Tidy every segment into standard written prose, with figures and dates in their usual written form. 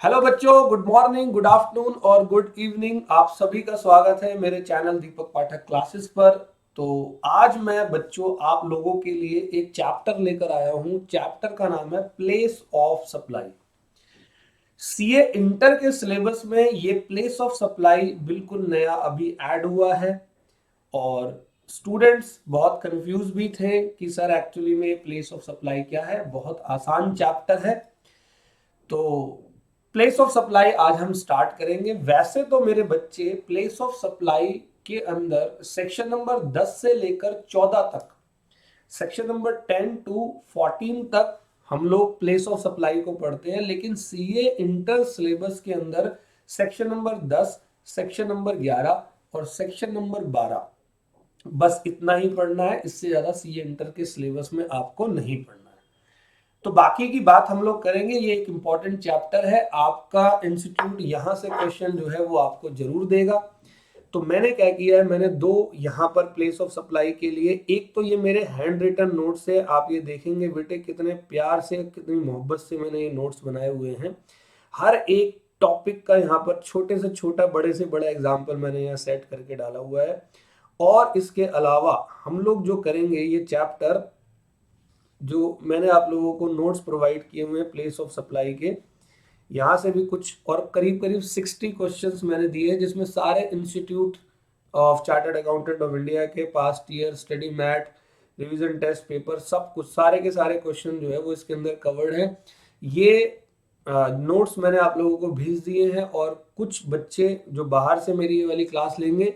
Hello बच्चों, good morning, good afternoon और good evening. आप सभी का स्वागत है मेरे चैनल दीपक पाठक क्लासेस पर। तो आज मैं बच्चों आप लोगों के लिए एक चैप्टर लेकर आया हूं। चैप्टर का नाम है place of supply. CA inter के सिलेबस में ये प्लेस ऑफ सप्लाई बिल्कुल नया अभी ऐड हुआ है और स्टूडेंट्स बहुत कंफ्यूज भी थे कि सर एक्चुअली में प्लेस ऑफ सप्लाई क्या है। बहुत आसान चैप्टर है। तो प्लेस ऑफ सप्लाई आज हम स्टार्ट करेंगे। वैसे तो मेरे बच्चे प्लेस ऑफ सप्लाई के अंदर सेक्शन नंबर 10 से लेकर 14 तक, सेक्शन नंबर 10 टू 14 तक हम लोग प्लेस ऑफ सप्लाई को पढ़ते हैं, लेकिन सीए इंटर सिलेबस के अंदर सेक्शन नंबर 10, सेक्शन नंबर 11 और सेक्शन नंबर 12 बस इतना ही पढ़ना है। इससे ज्यादा सीए इंटर के सिलेबस में आपको नहीं पढ़ना है। तो बाकी की बात हम लोग करेंगे। ये एक इंपॉर्टेंट चैप्टर है। आपका इंस्टीट्यूट यहाँ से क्वेश्चन जो है वो आपको जरूर देगा। तो मैंने क्या किया है, मैंने दो यहाँ पर प्लेस ऑफ सप्लाई के लिए, एक तो ये मेरे हैंड रिटन नोट्स है। आप ये देखेंगे बेटे कितने प्यार से, कितनी मोहब्बत से मैंने ये नोट्स बनाए हुए हैं। हर एक टॉपिक का यहाँ पर छोटे से छोटा, बड़े से बड़ा एग्जाम्पल मैंने यहाँ सेट करके डाला हुआ है। और इसके अलावा हम लोग जो करेंगे, ये चैप्टर जो मैंने आप लोगों को नोट्स प्रोवाइड किए हुए हैं प्लेस ऑफ सप्लाई के, यहाँ से भी कुछ और करीब करीब 60 क्वेश्चंस मैंने दिए हैं, जिसमें सारे institute of chartered accountant of India के past year study mat, revision test paper, सब कुछ सारे के सारे क्वेश्चन जो है वो इसके अंदर कवर्ड है। ये नोट्स मैंने आप लोगों को भेज दिए हैं। और कुछ बच्चे जो बाहर से मेरी ये वाली क्लास लेंगे,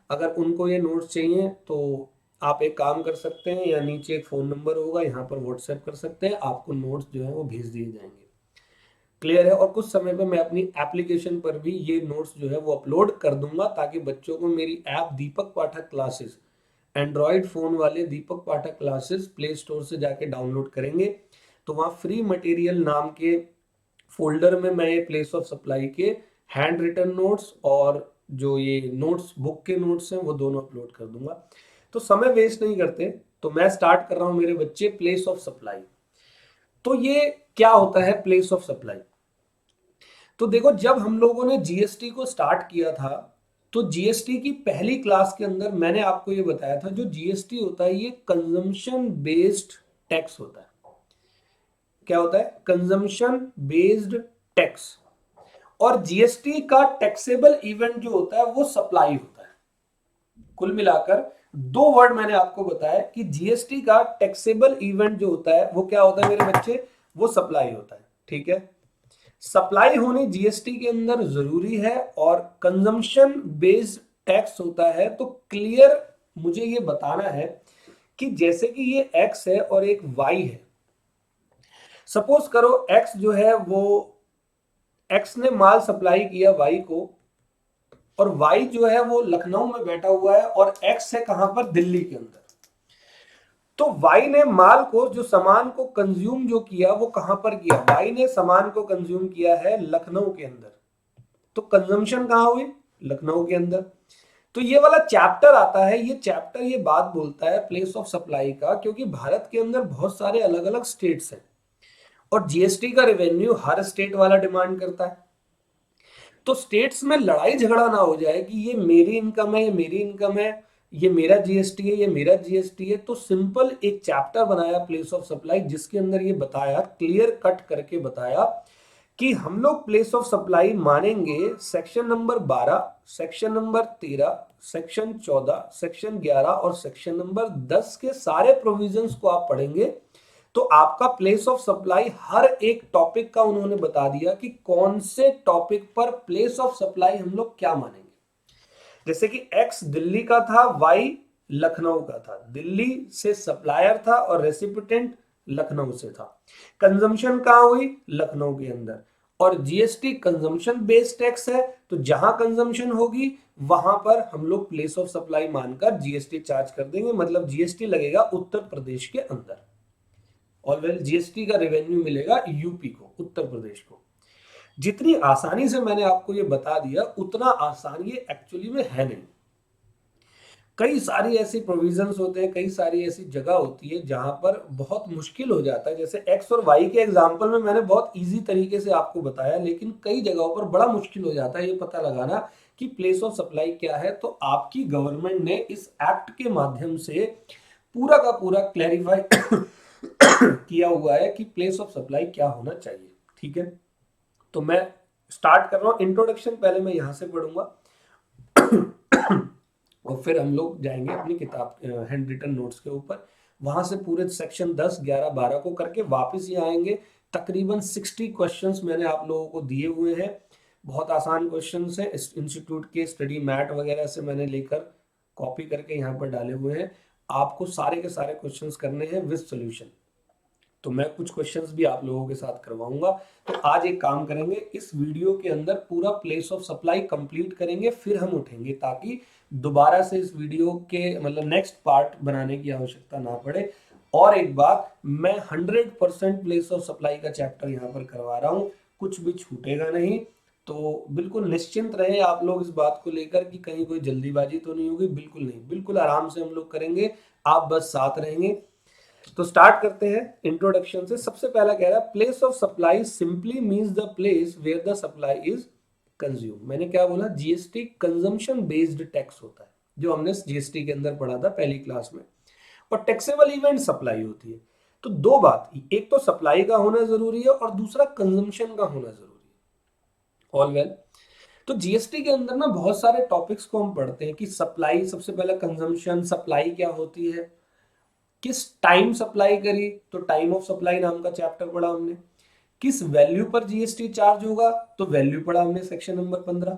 अगर उनको ये नोट्स चाहिए तो आप एक काम कर सकते हैं, या नीचे एक फ़ोन नंबर होगा, यहाँ पर व्हाट्सएप कर सकते हैं, आपको नोट्स जो है वो भेज दिए जाएंगे। क्लियर है। और कुछ समय पे मैं अपनी एप्लीकेशन पर भी ये नोट्स जो है वो अपलोड कर दूंगा, ताकि बच्चों को मेरी ऐप दीपक पाठक क्लासेस, एंड्रॉयड फ़ोन वाले दीपक पाठक क्लासेस प्ले स्टोर से जाके डाउनलोड करेंगे तो वहाँ फ्री मटेरियल नाम के फोल्डर में मैं ये प्लेस ऑफ सप्लाई के हैंड रिटन नोट्स और जो ये नोट्स बुक के नोट्स हैं वो दोनों अपलोड कर दूंगा। तो समय वेस्ट नहीं करते, तो मैं स्टार्ट कर रहा हूं मेरे बच्चे प्लेस ऑफ सप्लाई। तो ये क्या होता है प्लेस ऑफ सप्लाई? तो देखो, जब हम लोगों ने जीएसटी को स्टार्ट किया था, तो जीएसटी की पहली क्लास के अंदर मैंने आपको ये बताया था, जो जीएसटी होता है ये कंजम्पशन बेस्ड टैक्स होता है। क्या होता है? Consumption based tax. और जीएसटी का टैक्सेबल इवेंट जो होता है वो सप्लाई होता है। कुल मिलाकर दो वर्ड मैंने आपको बताया कि जीएसटी का टैक्सेबल इवेंट जो होता है वो क्या होता है मेरे बच्चे? वो सप्लाई होता है। ठीक है। सप्लाई होनी जीएसटी के अंदर जरूरी है। और कंजम्पशन बेस्ड टैक्स होता है। तो क्लियर मुझे ये बताना है कि जैसे कि ये एक्स है और एक वाई है। सपोज करो एक्स जो है वो, एक्स ने माल सप्लाई किया वाई को, और वाई जो है वो लखनऊ में बैठा हुआ है, और एक्स है कहां पर? दिल्ली के अंदर। तो वाई ने माल को, जो सामान को कंज्यूम जो किया वो कहां पर किया? वाई ने सामान को कंज्यूम किया है लखनऊ के अंदर। तो कंजम्पशन कहां हुई? लखनऊ के अंदर। तो ये वाला चैप्टर आता है, ये चैप्टर ये बात बोलता है प्लेस ऑफ सप्लाई का, क्योंकि भारत के अंदर बहुत सारे अलग अलग स्टेट्स हैं और जीएसटी का रेवेन्यू हर स्टेट वाला डिमांड करता है। तो स्टेट्स में लड़ाई झगड़ा ना हो जाए कि ये मेरी इनकम है, ये मेरी इनकम है, ये मेरा जीएसटी है, ये मेरा जीएसटी है। तो सिंपल एक चैप्टर बनाया प्लेस ऑफ सप्लाई, जिसके अंदर ये बताया, क्लियर कट करके बताया कि हम लोग प्लेस ऑफ सप्लाई मानेंगे section number 12, section number 13, section 14, section 11 और सेक्शन नंबर 10 के सारे प्रोविजंस को आप पढ़ेंगे तो आपका प्लेस ऑफ सप्लाई हर एक टॉपिक का उन्होंने बता दिया कि कौन से टॉपिक पर प्लेस ऑफ सप्लाई हम लोग क्या मानेंगे। जैसे कि एक्स दिल्ली का था, वाई लखनऊ का था। दिल्ली से सप्लायर था और रेसिपिटेंट लखनऊ से था। कंजम्पशन कहां हुई? लखनऊ के अंदर। और जीएसटी कंजम्पशन बेस्ड टैक्स है, तो जहां कंजम्पशन होगी वहां पर हम लोग प्लेस ऑफ सप्लाई मानकर जीएसटी चार्ज कर देंगे। मतलब जीएसटी लगेगा उत्तर प्रदेश के अंदर, और वेल जीएसटी का रेवेन्यू मिलेगा यूपी को, उत्तर प्रदेश को। जितनी आसानी से मैंने आपको ये बता दिया, उतना आसान ये एक्चुअली में है नहीं। कई सारी ऐसी प्रोविजंस होते हैं, कई सारी ऐसी जगह होती है जहां पर बहुत मुश्किल हो जाता है। जैसे एक्स और वाई के एग्जांपल में मैंने बहुत इजी तरीके से आपको बताया, लेकिन कई जगहों पर बड़ा मुश्किल हो जाता है ये पता लगाना कि प्लेस ऑफ सप्लाई क्या है। तो आपकी गवर्नमेंट ने इस एक्ट के माध्यम से पूरा का पूरा क्लैरिफाई किया हुआ है कि प्लेस ऑफ सप्लाई क्या होना चाहिए। ठीक है, तो मैं स्टार्ट कर रहा हूं इंट्रोडक्शन। पहले मैं यहां से पढ़ूंगा और फिर हम लोग जाएंगे अपनी किताब हैंड रिटन नोट्स के ऊपर। वहां से पूरे सेक्शन 10, 11, 12 को करके वापस ही आएंगे। तकरीबन 60 क्वेश्चंस मैंने आप लोगों को दिए हुए हैं। बहुत आसान क्वेश्चंस हैं, इंस्टीट्यूट के स्टडी मैट वगैरह से मैंने लेकर कॉपी करके यहाँ पर डाले हुए हैं। आपको सारे के सारे क्वेश्चंस करने हैं विद सॉल्यूशन। तो मैं कुछ क्वेश्चंस भी आप लोगों के साथ करवाऊंगा। तो आज एक काम करेंगे, इस वीडियो के अंदर पूरा प्लेस ऑफ सप्लाई कंप्लीट करेंगे, फिर हम उठेंगे ताकि दोबारा से इस वीडियो के मतलब नेक्स्ट पार्ट बनाने की आवश्यकता ना पड़े। और एक बात, मैं 100% प्लेस ऑफ सप्लाई का चैप्टर यहाँ पर करवा रहा हूँ, कुछ भी छूटेगा नहीं। तो बिल्कुल निश्चिंत रहे आप लोग इस बात को लेकर कि कहीं कोई जल्दीबाजी तो नहीं होगी। बिल्कुल नहीं, बिल्कुल आराम से हम लोग करेंगे, आप बस साथ रहेंगे। तो स्टार्ट करते हैं इंट्रोडक्शन से। सबसे पहला कह रहा है place of supply simply means the place where the supply is consume. मैंने क्या बोला, जीएसटी कंजम्पशन बेस्ड टैक्स होता है, जो हमने जीएसटी के अंदर पढ़ा था पहली क्लास में। और टैक्सेबल इवेंट सप्लाई होती है। तो दो बात, एक तो सप्लाई का होना जरूरी है और दूसरा कंजम्पशन का होना जरूरी है। ऑल वेल, तो जीएसटी के अंदर ना बहुत सारे टॉपिक्स को हम पढ़ते हैं कि सप्लाई, सबसे पहले कंजम्पशन, सप्लाई क्या होती है, किस टाइम सप्लाई करी तो टाइम ऑफ सप्लाई नाम का चैप्टर पढ़ा हमने, किस वैल्यू पर जीएसटी चार्ज होगा तो वैल्यू पढ़ा हमने सेक्शन नंबर 15।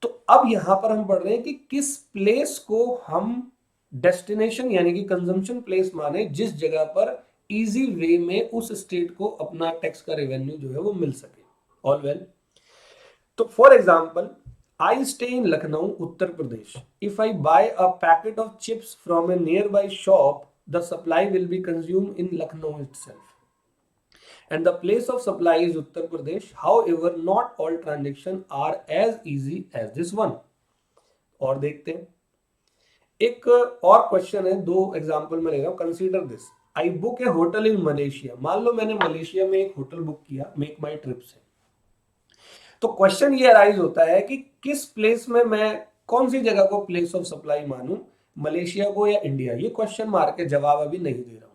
तो अब यहां पर हम पढ़ रहे हैं कि किस प्लेस को हम डेस्टिनेशन यानी कि कंजम्पशन प्लेस माने, जिस जगह पर इजी वे में उस स्टेट को अपना टैक्स का रेवेन्यू जो है वो मिल सके। ऑल वेल, तो for example, I stay in Lucknow Uttar Pradesh. If I buy a packet of chips from a nearby shop, the supply will be consume in Lucknow itself and the place of supply is Uttar Pradesh. However, not all transactions are as easy as this one. और देखते हैं, एक और question है, दो example में ले रहा हूं। Consider this, I book A hotel in Malaysia. मान लो मैंने मलेशिया में एक होटल बुक किया मेक माई ट्रिप से। तो क्वेश्चन ये अराइज होता है कि किस प्लेस में मैं कौन सी जगह को प्लेस ऑफ सप्लाई मानूं, मलेशिया को या इंडिया। ये क्वेश्चन मार्क के जवाब अभी नहीं दे रहा हूं।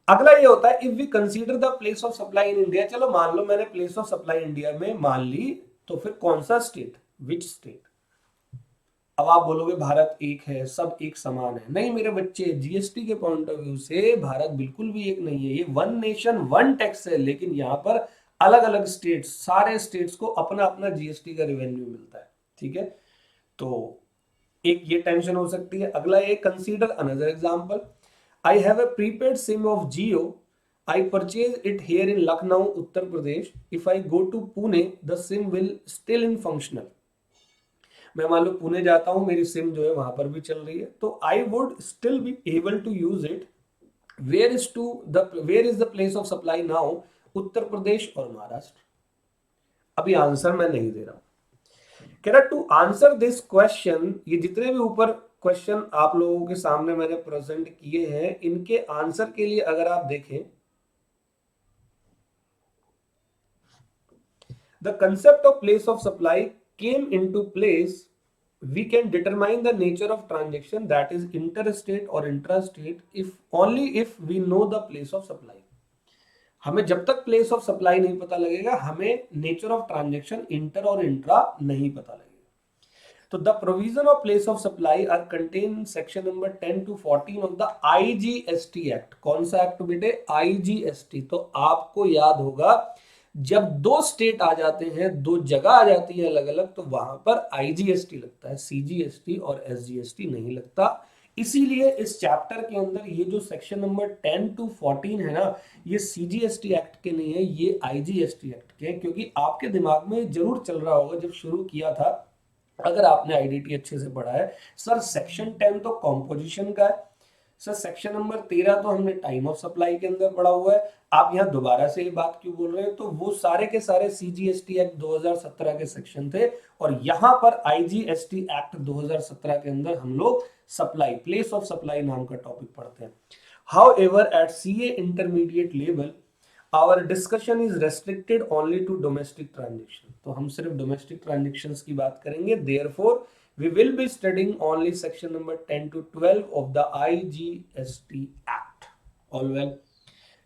अगला ये होता है, if we consider the place of supply in India. चलो मान लो मैंने प्लेस ऑफ सप्लाई इंडिया में मान ली, तो फिर कौन सा स्टेट, विच स्टेट। अब आप बोलोगे भारत एक है, सब एक समान है। नहीं मेरे बच्चे, जीएसटी के पॉइंट ऑफ व्यू से भारत बिल्कुल भी एक नहीं है। ये वन नेशन वन टैक्स है, लेकिन यहाँ पर अलग अलग स्टेट्स, सारे स्टेट्स को अपना अपना जीएसटी का रेवेन्यू मिलता है। ठीक है, तो एक ये टेंशन हो सकती है। अगला ये, consider another example, I have a prepaid SIM of Jio. I purchase it here in Lucknow Uttar Pradesh. If I go to Pune the SIM will still in functional. मैं मान लो पुणे जाता हूं, मेरी सिम जो है वहां पर भी चल रही है, तो I would still be able to use it. Where is the place of supply now, Uttar Pradesh और महाराष्ट्र। अभी आंसर मैं नहीं दे रहा हूं। कह रहा टू आंसर दिस क्वेश्चन, ये जितने भी ऊपर क्वेश्चन आप लोगों के सामने मैंने प्रेजेंट किए हैं, इनके आंसर के लिए अगर आप देखें, the concept of place of supply came into place. We can determine the nature of transaction, that is interstate or intrastate, if only if we know the place of supply. हमें जब तक place of supply नहीं पता लगेगा, हमें nature of transaction inter और intra नहीं पता लगेगा। तो the provision of place of supply are contain section number 10 to 14 of the IGST act. कौन सा एक्ट बेटे, आईजीएसटी। तो आपको याद होगा, जब दो स्टेट आ जाते हैं, दो जगह आ जाती है अलग अलग, तो वहां पर आईजीएसटी लगता है, सीजीएसटी और एसजीएसटी नहीं लगता। इसीलिए इस चैप्टर के अंदर ये जो सेक्शन नंबर 10 to 14 है ना, ये सीजीएसटी एक्ट के नहीं है, ये आईजीएसटी एक्ट के हैं। क्योंकि आपके दिमाग में जरूर चल रहा होगा जब शुरू किया था, अगर आपने आईडीटी अच्छे से पढ़ा है, सर सेक्शन 10 तो कॉम्पोजिशन का है, सर सेक्शन नंबर 13 तो हमने टाइम ऑफ सप्लाई के अंदर पढ़ा हुआ है, आप यहाँ दोबारा से ये बात क्यों बोल रहे हैं? तो वो सारे के सारे सीजीएसटी एक्ट 2017 के सेक्शन थे, और यहाँ पर आईजीएसटी एक्ट 2017 के अंदर हम लोग सप्लाई, प्लेस ऑफ सप्लाई नाम का टॉपिक पढ़ते हैं। However, at CA intermediate level, our discussion is restricted only to domestic transaction. तो हम सिर्फ domestic transactions की बात करेंगे। Therefore, we will be studying only section number 10 to 12 of the IGST Act. All well.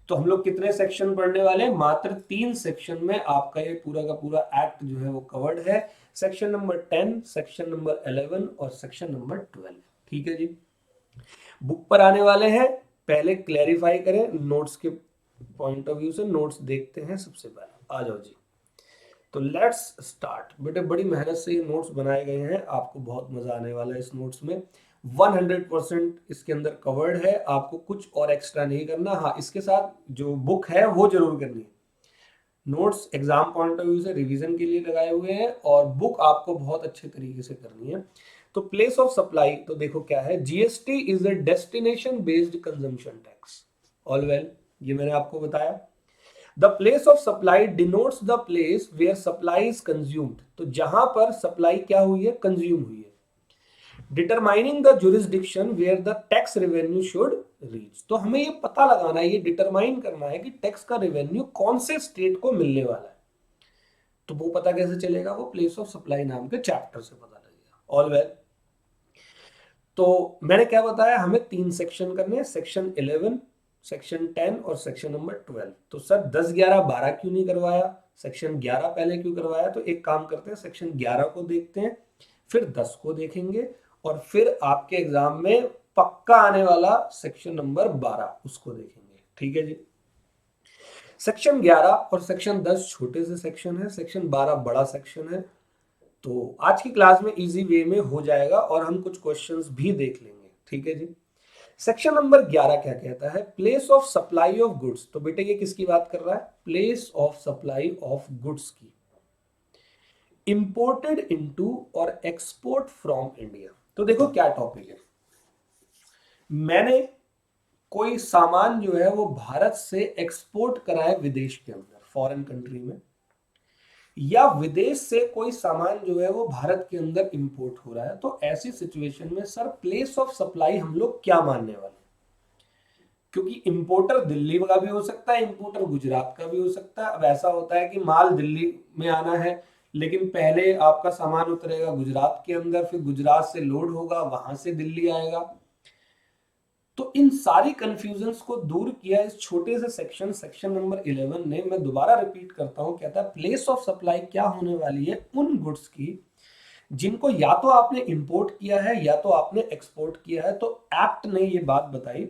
तो हम लोग कितने सेक्शन पढ़ने वाले हैं? मात्र 3 सेक्शन में आपका ये पूरा का पूरा एक्ट जो है वो कवर्ड है। सेक्शन नंबर 10, सेक्शन नंबर 11 और सेक्शन नंबर 12। ठीक है जी, बुक पर आने वाले हैं। पहले क्लैरिफाई करें नोट्स के पॉइंट ऑफ व्यू से, नोट्स देखते हैं सबसे पहले। आ जाओ जी, तो लेट्स स्टार्ट। बेटे बड़ी मेहनत से ये नोट्स बनाए गए हैं, आपको बहुत मजा आने वाला है इस नोट्स में। 100% इसके अंदर कवर्ड है, आपको कुछ और एक्स्ट्रा नहीं करना। हाँ, इसके साथ जो बुक है वो जरूर करनी है। Notes exam point of view से रिवीजन के लिए लगाए हुए हैं, और बुक आपको बहुत अच्छे तरीके से करनी है। तो प्लेस ऑफ सप्लाई, तो देखो क्या है, GST is a destination based consumption tax. All well, ये मैंने आपको बताया। The place of supply denotes the place where supply is consumed, तो जहां पर सप्लाई क्या हुई है, कंज्यूम हुई है। Determining the jurisdiction where the tax revenue should reach, तो हमें ये पता लगाना है, ये डिटरमाइन करना है कि टैक्स का रेवेन्यू कौन से स्टेट को मिलने वाला है। तो वो पता कैसे चलेगा? वो प्लेस ऑफ सप्लाई नाम के चैप्टर से पता लगेगा। ऑल वेल, तो मैंने क्या बताया, हमें 3 सेक्शन करने हैं, सेक्शन 11, सेक्शन 10 और सेक्शन नंबर 12। तो सर 10, 11, 12 क्यों नहीं करवाया? सेक्शन 11 पहले क्यों करवाया? तो एक काम करते हैं, सेक्शन 11 को देखते हैं, फिर 10 को देखेंगे, और फिर आपके एग्जाम में पक्का आने वाला सेक्शन नंबर 12 उसको देखेंगे। ठीक है जी। सेक्शन 11 और सेक्शन 10 छोटे से सेक्शन है, सेक्शन 12 बड़ा सेक्शन है। तो आज की क्लास में इजी वे में हो जाएगा, और हम कुछ क्वेश्चंस भी देख लेंगे। ठीक है जी। सेक्शन नंबर 11 क्या कहता है? Place of supply of goods. तो बेटे ये किसकी बात कर रहा है? Place of supply of goods की। इंपोर्टेड इनटू और एक्सपोर्ट फ्रॉम इंडिया। तो देखो क्या टॉपिक है, मैंने कोई सामान जो है वो भारत से एक्सपोर्ट करा है विदेश के अंदर, फॉरेन कंट्री में, या विदेश से कोई सामान जो है वो भारत के अंदर इंपोर्ट हो रहा है। तो ऐसी सिचुएशन में सर प्लेस ऑफ सप्लाई हम लोग क्या मानने वाले? क्योंकि इंपोर्टर दिल्ली का भी हो सकता है, इंपोर्टर गुजरात का भी हो सकता है। अब ऐसा होता है कि माल दिल्ली में आना है, लेकिन पहले आपका सामान उतरेगा गुजरात के अंदर, फिर गुजरात से लोड होगा, वहां से दिल्ली आएगा। तो इन सारी कंफ्यूजन्स को दूर किया इस छोटे से सेक्शन नंबर 11 ने। मैं दोबारा रिपीट करता हूं, कहता है प्लेस ऑफ सप्लाई क्या होने वाली है उन गुड्स की जिनको या तो आपने इंपोर्ट किया है या तो आपने एक्सपोर्ट किया है। तो एक्ट ने ये बात बताई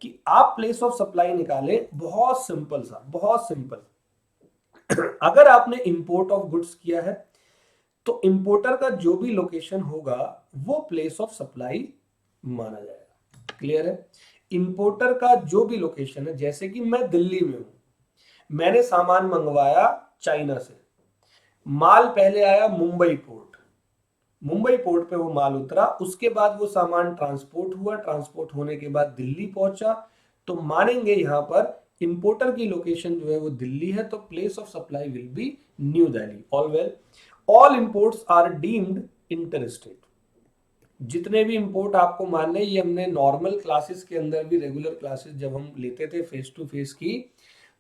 कि आप प्लेस ऑफ सप्लाई निकाले, बहुत सिंपल सा, बहुत सिंपल। अगर आपने इंपोर्ट ऑफ गुड्स किया है तो इंपोर्टर का जो भी लोकेशन होगा वो प्लेस ऑफ सप्लाई माना जाएगा। क्लियर है? इंपोर्टर का जो भी लोकेशन है, जैसे कि मैं दिल्ली में हूं, मैंने सामान मंगवाया चाइना से, माल पहले आया मुंबई पोर्ट, मुंबई पोर्ट पे वो माल उतरा, उसके बाद वो सामान ट्रांसपोर्ट हुआ, ट्रांसपोर्ट होने के बाद दिल्ली पहुंचा। तो मानेंगे यहां पर इंपोर्टर की लोकेशन जो है वो दिल्ली है, तो place of supply will be New Delhi. All well, all imports are deemed inter state. जितने भी इंपोर्ट आपको मानने, ये हमने नॉर्मल क्लासेस के अंदर भी, रेगुलर क्लासेस जब हम लेते थे फेस टू फेस की,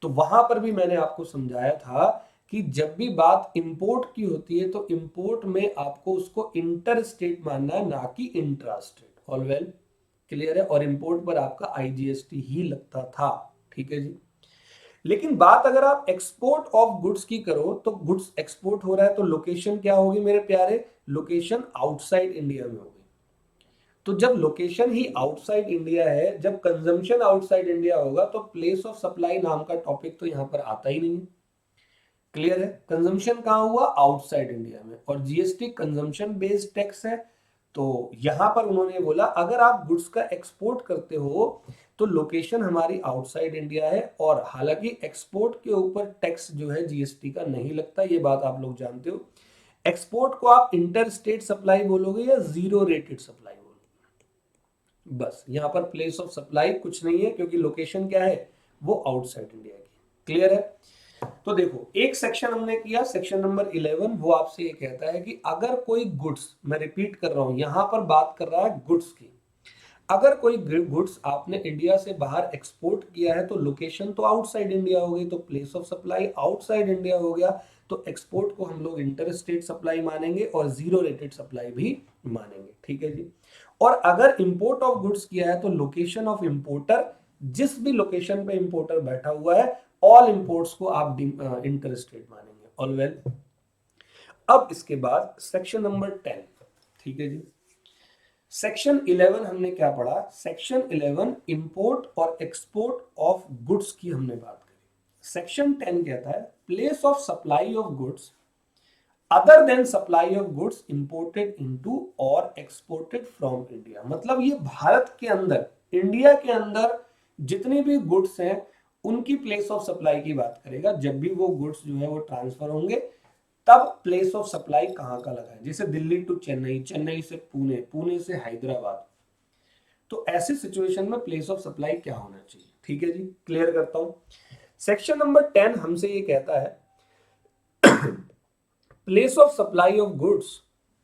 तो वहां पर भी मैंने आपको समझाया था कि जब भी बात इंपोर्ट की होती है तो इंपोर्ट में आपको उसको इंटर स्टेट मानना है, ना कि intra state. All well, clear है? और इंपोर्ट पर आपका आईजीएसटी ही लगता था। ठीक है जी। लेकिन बात अगर आप एक्सपोर्ट ऑफ गुड्स की करो, तो गुड्स एक्सपोर्ट हो रहा है तो लोकेशन क्या होगी मेरे प्यारे? लोकेशन आउटसाइड इंडिया में होगी। तो जब लोकेशन ही आउटसाइड इंडिया है, जब कंजम्पशन आउटसाइड इंडिया होगा, तो प्लेस ऑफ सप्लाई नाम का टॉपिक तो यहां पर आता ही नहीं है। क्लियर है? कंजम्पशन कहां हुआ? आउटसाइड इंडिया में, और जीएसटी कंजम्पशन बेस्ड टैक्स है। तो यहां पर उन्होंने बोला अगर आप गुड्स का एक्सपोर्ट करते हो तो लोकेशन हमारी आउटसाइड इंडिया है, और हालांकि एक्सपोर्ट के ऊपर टैक्स जो है जीएसटी का नहीं लगता, ये बात आप लोग जानते हो। एक्सपोर्ट को आप इंटर स्टेट सप्लाई बोलोगे या जीरो रेटेड सप्लाई बोलोगे? बस यहाँ पर प्लेस ऑफ सप्लाई कुछ नहीं है, क्योंकि लोकेशन क्या है, वो आउटसाइड इंडिया की। क्लियर है? तो देखो, एक सेक्शन हमने किया, सेक्शन नंबर 11, वो आपसे ये कहता है कि अगर कोई गुड्स, मैं रिपीट कर रहा हूं, यहां पर बात कर रहा है गुड्स की, अगर कोई गुड्स आपने इंडिया से बाहर एक्सपोर्ट किया है तो लोकेशन तो आउटसाइड इंडिया हो गई, तो place of supply outside India हो गया, तो एक्सपोर्ट को हम लोग इंटर स्टेट सप्लाई मानेंगे और जीरो रेटेड सप्लाई भी मानेंगे। ठीक है जी। और अगर इंपोर्ट ऑफ गुड्स किया है तो लोकेशन ऑफ इंपोर्टर, जिस भी लोकेशन पे इंपोर्टर बैठा हुआ है, ऑल इंपोर्ट्स को आप इंटर स्टेट मानेंगे। All well. अब इसके बाद सेक्शन नंबर 10। ठीक है जी। सेक्शन 11 हमने क्या पढ़ा? सेक्शन 11 इंपोर्ट और एक्सपोर्ट ऑफ गुड्स की हमने बात करी। सेक्शन 10 कहता है place of supply of goods other than supply of goods imported into और एक्सपोर्टेड फ्रॉम इंडिया। मतलब ये भारत के अंदर, इंडिया के अंदर जितने भी गुड्स हैं उनकी प्लेस ऑफ सप्लाई की बात करेगा। जब भी वो गुड्स जो है वो ट्रांसफर होंगे, तब प्लेस ऑफ सप्लाई कहां का लगा है, जैसे दिल्ली टू चेन्नई, चेन्नई से पुणे, पुणे से हैदराबाद, तो ऐसे सिचुएशन में प्लेस ऑफ सप्लाई क्या होना चाहिए। ठीक है जी, क्लियर करता हूं। सेक्शन नंबर 10 हमसे ये कहता है place of supply of goods,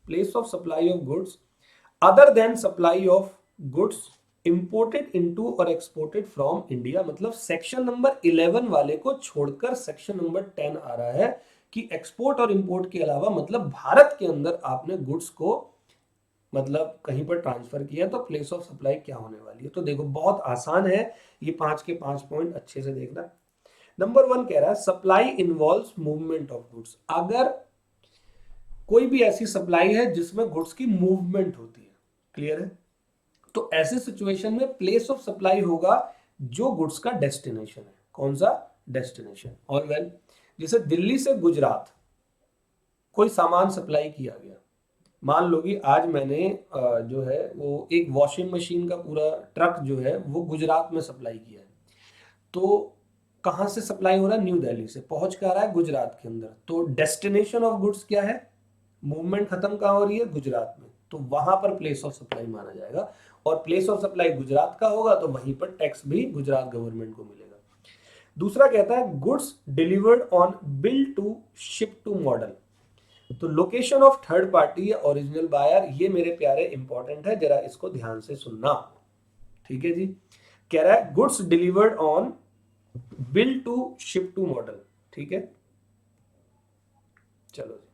place of supply of goods other than supply of goods imported into और एक्सपोर्टेड फ्रॉम इंडिया। मतलब सेक्शन नंबर 11 वाले को छोड़कर सेक्शन नंबर 10 आ रहा है कि एक्सपोर्ट और इंपोर्ट के अलावा, मतलब भारत के अंदर आपने गुड्स को मतलब कहीं पर ट्रांसफर किया तो प्लेस ऑफ सप्लाई क्या होने वाली है। तो देखो बहुत आसान है, ये 5 के 5 पॉइंट अच्छे से देखना। नंबर 1 कह रहा है supply involves movement of goods. अगर कोई भी ऐसी सप्लाई है जिसमें गुड्स की मूवमेंट होती है, क्लियर है, तो ऐसे सिचुएशन में प्लेस ऑफ सप्लाई होगा जो गुड्स का डेस्टिनेशन है। कौन सा? डेस्टिनेशन। और वेल, जैसे दिल्ली से गुजरात कोई सामान सप्लाई किया गया, मान लो कि आज मैंने जो है वो एक वॉशिंग मशीन का पूरा ट्रक जो है वो गुजरात में सप्लाई किया है, तो कहां से सप्लाई हो रहा है? न्यू दिल्ली से, पहुंच कर रहा है गुजरात के अंदर, तो डेस्टिनेशन ऑफ गुड्स क्या है? मूवमेंट खत्म कहां हो रही है? गुजरात में, तो वहां पर प्लेस ऑफ सप्लाई माना जाएगा। और प्लेस ऑफ सप्लाई गुजरात का होगा तो वहीं पर टैक्स भी गुजरात गवर्नमेंट को मिलेगा। दूसरा कहता है goods delivered on bill to ship to model. तो लोकेशन ऑफ थर्ड पार्टी या ओरिजिनल बायर, ये मेरे प्यारे इंपॉर्टेंट है, जरा इसको ध्यान से सुनना। ठीक है जी। कह रहा है goods delivered on bill to ship to model. ठीक है, चलो जी।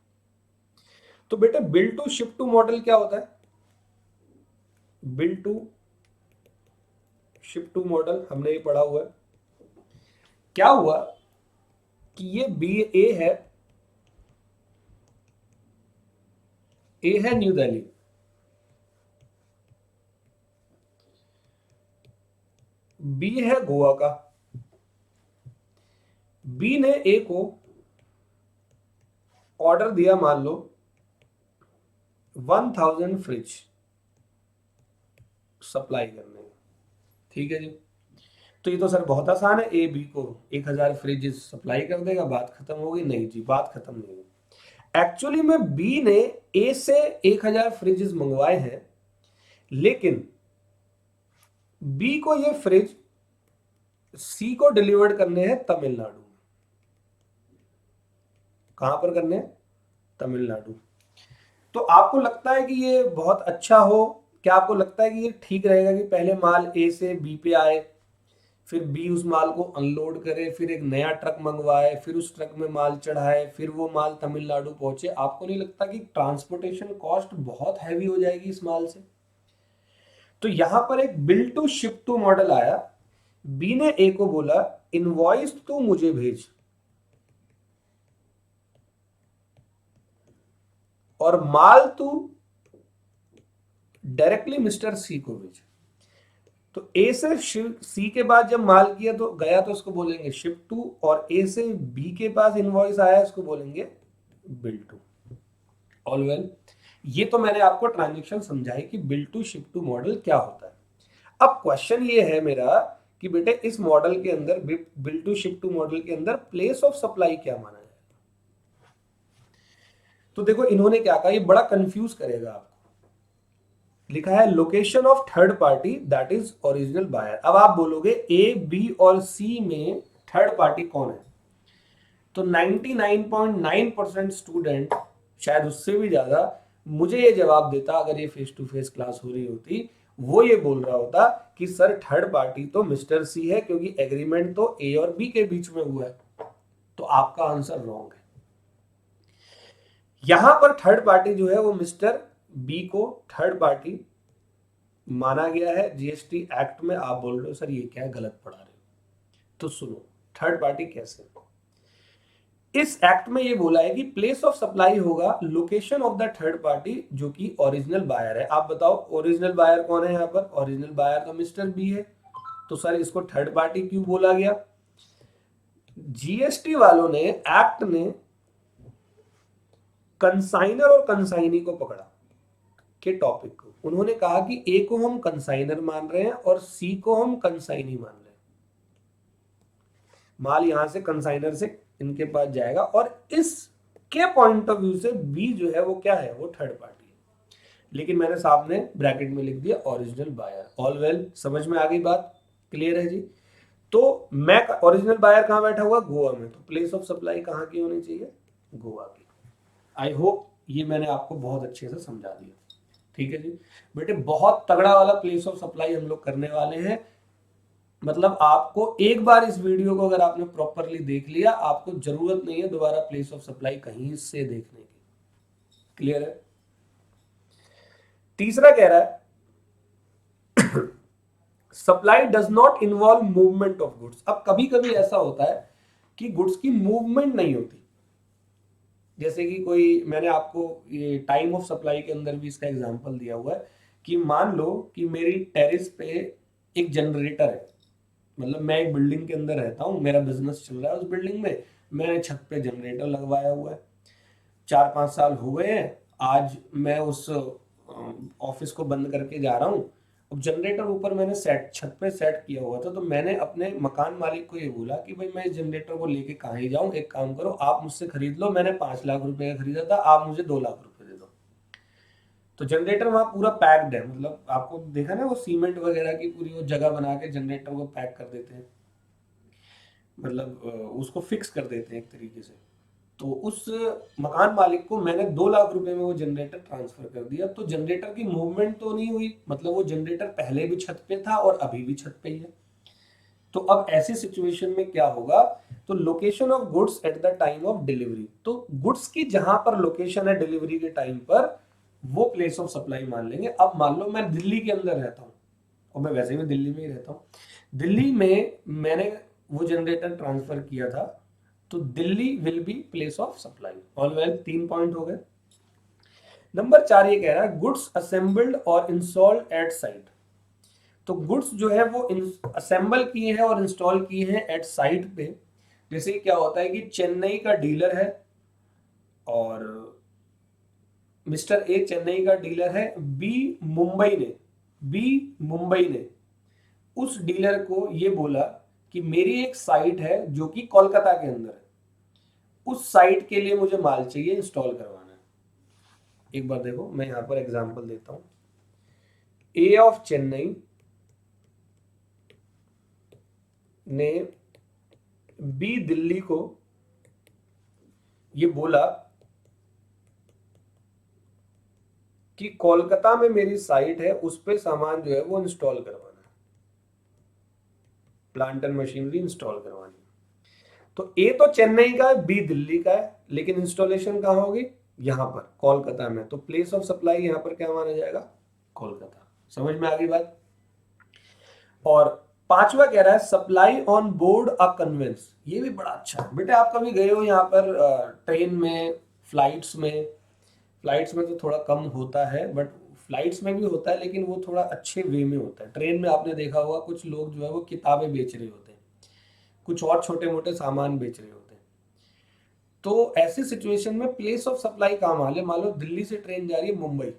तो बेटा bill to ship to model क्या होता है? Bill to ship to model हमने ये पढ़ा हुआ है। क्या हुआ कि ये ए है न्यू दिल्ली, बी है गोवा का, बी ने ए को ऑर्डर दिया मान लो 1000 फ्रिज सप्लाई करने में। ठीक है जी। तो ये तो सर बहुत आसान है, ए बी को 1000 फ्रिज सप्लाई कर देगा, बात खत्म हो गई। नहीं जी, बात खत्म नहीं हुई। एक्चुअली में बी ने ए से 1000 फ्रिजेस मंगवाए हैं, लेकिन बी को ये फ्रिज सी को डिलीवर्ड करने हैं तमिलनाडु। कहां पर करने हैं? तमिलनाडु। तो आपको लगता है कि ये बहुत अच्छा हो? क्या आपको लगता है कि ये ठीक रहेगा कि पहले माल ए से बी पे आए, फिर बी उस माल को अनलोड करे, फिर एक नया ट्रक मंगवाए, फिर उस ट्रक में माल चढ़ाए, फिर वो माल तमिलनाडु पहुंचे? आपको नहीं लगता कि ट्रांसपोर्टेशन कॉस्ट बहुत हैवी हो जाएगी इस माल से? तो यहां पर एक bill to ship to model आया। बी ने ए को बोला इनवॉइस तो मुझे भेज, और माल तू डायरेक्टली मिस्टर सी को भेज। तो ए से सी के बाद जब माल किया तो गया तो इसको बोलेंगे शिप टू, और ए से बी के पास इनवॉइस आया इसको बोलेंगे बिल टू। ऑल वेल, ये तो मैंने आपको ट्रांजेक्शन समझाई कि bill to ship to model क्या होता है। अब क्वेश्चन ये है मेरा कि बेटे इस मॉडल के अंदर, bill to ship to model के अंदर प्लेस ऑफ सप्लाई क्या माना जाए? तो देखो इन्होंने क्या कहा, ये बड़ा कंफ्यूज करेगा आपको। लिखा है location of third party that is original buyer. अब आप बोलोगे ए बी और सी में थर्ड पार्टी कौन है, तो 99.9% स्टूडेंट, शायद उससे भी ज्यादा, मुझे ये जवाब देता अगर ये फेस टू फेस क्लास हो रही होती, वो ये बोल रहा होता कि सर थर्ड पार्टी तो मिस्टर सी है, क्योंकि एग्रीमेंट तो ए और बी के बीच में हुआ है। तो आपका आंसर रॉन्ग है। यहां पर थर्ड पार्टी जो है वो मिस्टर बी को थर्ड पार्टी माना गया है जीएसटी एक्ट में। आप बोल रहे हो सर ये क्या है, गलत पढ़ा रहे हो। तो सुनो, थर्ड पार्टी कैसे, इस एक्ट में ये बोला है कि प्लेस ऑफ सप्लाई होगा location of the third party जो कि ओरिजिनल बायर है। आप बताओ ओरिजिनल बायर कौन है, यहाँ पर ओरिजिनल बायर तो मिस्टर बी है, तो सर इसको थर्ड पार्टी क्यों बोला गया। जीएसटी वालों ने, एक्ट ने कंसाइनर और कंसाइनी को पकड़ा के टॉपिक को, उन्होंने कहा कि ए को हम कंसाइनर मान रहे हैं और सी को हम कंसाइनी मान रहे हैं। माल यहां से कंसाइनर से इनके पास जाएगा और इसके पॉइंट ऑफ व्यू से बी जो है वो क्या है, वो थर्ड पार्टी है। लेकिन मैंने सामने ब्रैकेट में लिख दिया ओरिजिनल बायर। ऑल वेल, समझ में आ गई बात, क्लियर है जी। तो मैं ओरिजिनल बायर कहां बैठा हुआ, गोवा में, तो प्लेस ऑफ सप्लाई कहां की होनी चाहिए, गोवा की। आई होप ये मैंने आपको बहुत अच्छे से समझा दिया, ठीक है जी। बेटे बहुत तगड़ा वाला प्लेस ऑफ सप्लाई हम लोग करने वाले हैं। मतलब आपको एक बार इस वीडियो को अगर आपने प्रॉपरली देख लिया, आपको जरूरत नहीं है दोबारा प्लेस ऑफ सप्लाई कहीं से देखने की, क्लियर है। तीसरा कह रहा है supply does not involve movement of goods. अब कभी कभी ऐसा होता है कि गुड्स की मूवमेंट नहीं होती, जैसे कि कोई, मैंने आपको ये टाइम ऑफ सप्लाई के अंदर भी इसका एग्जांपल दिया हुआ है कि मान लो कि मेरी टेरेस पे एक जनरेटर है, मतलब मैं एक बिल्डिंग के अंदर रहता हूँ, मेरा बिजनेस चल रहा है उस बिल्डिंग में, मैंने छत पे जनरेटर लगवाया हुआ है, 4-5 साल हो गए हैं। आज मैं उस ऑफिस को बंद करके जा रहा हूँ, अब जनरेटर ऊपर मैंने सेट छत पे सेट किया हुआ था, तो मैंने अपने मकान मालिक को ये बोला कि भाई मैं इस जनरेटर को लेके कहाँ ही जाऊँ, एक काम करो आप मुझसे खरीद लो, मैंने 5 लाख रुपए का खरीदा था, आप मुझे 2 लाख रुपए दे दो। तो जनरेटर वहां पूरा पैक्ड है, मतलब आपको देखा ना वो सीमेंट वगैरह की पूरी वो जगह बना के जनरेटर को पैक कर देते हैं, मतलब उसको फिक्स कर देते हैं एक तरीके से। तो उस मकान मालिक को मैंने 2 लाख रुपए में वो जनरेटर ट्रांसफर कर दिया, तो जनरेटर की मूवमेंट तो नहीं हुई, मतलब वो जनरेटर पहले भी छत पे था और अभी भी छत पे ही है। तो अब ऐसी सिचुएशन में क्या होगा, तो location of goods at the time of delivery, तो गुड्स की जहां पर लोकेशन है डिलीवरी के टाइम पर, वो प्लेस ऑफ सप्लाई मान लेंगे। अब मान लो मैं दिल्ली के अंदर रहता हूँ, और मैं वैसे भी दिल्ली में ही रहता हूँ, दिल्ली में मैंने वो जनरेटर ट्रांसफर किया था, तो Delhi will be place of supply. All well, 3 point हो गए। नंबर 4 ये कह रहा है गुड्स असेंबल्ड और इंस्टॉल्ड एट साइट। तो गुड्स जो है वो असेंबल किए हैं और इंस्टॉल किए हैं एट साइट पे। जैसे क्या होता है कि चेन्नई का डीलर है और मिस्टर ए चेन्नई का डीलर है, बी मुंबई ने उस डीलर को ये बोला कि मेरी एक साइट है जो कि कोलकाता के अंदर है, उस साइट के लिए मुझे माल चाहिए, इंस्टॉल करवाना है। एक बार देखो मैं यहां पर एग्जांपल देता हूं। ए ऑफ चेन्नई ने बी दिल्ली को ये बोला कि कोलकाता में मेरी साइट है, उस पे सामान जो है वो इंस्टॉल करवाना है, प्लांट एंड मशीनरी इंस्टॉल करवानी है। तो ए तो चेन्नई का है, बी दिल्ली का है, लेकिन इंस्टॉलेशन कहां होगी, यहां पर कोलकाता में। तो प्लेस ऑफ सप्लाई यहां पर क्या माना जाएगा, कोलकाता। समझ में आ गई बात। और पांचवा कह रहा है supply on board a conveyance. ये भी बड़ा अच्छा है बेटे, आप कभी गए हो यहाँ पर ट्रेन में, फ्लाइट्स में। फ्लाइट्स में तो थोड़ा कम होता है, बट फ्लाइट्स में भी होता है, लेकिन वो थोड़ा अच्छे वे में होता है। ट्रेन में आपने देखा होगा कुछ लोग जो है वो किताबें बेच रहे होते हैं, कुछ और छोटे मोटे सामान बेच रहे होते हैं। तो ऐसी सिचुएशन में प्लेस ऑफ सप्लाई कहाँ मान लो दिल्ली से ट्रेन जा रही है मुंबई,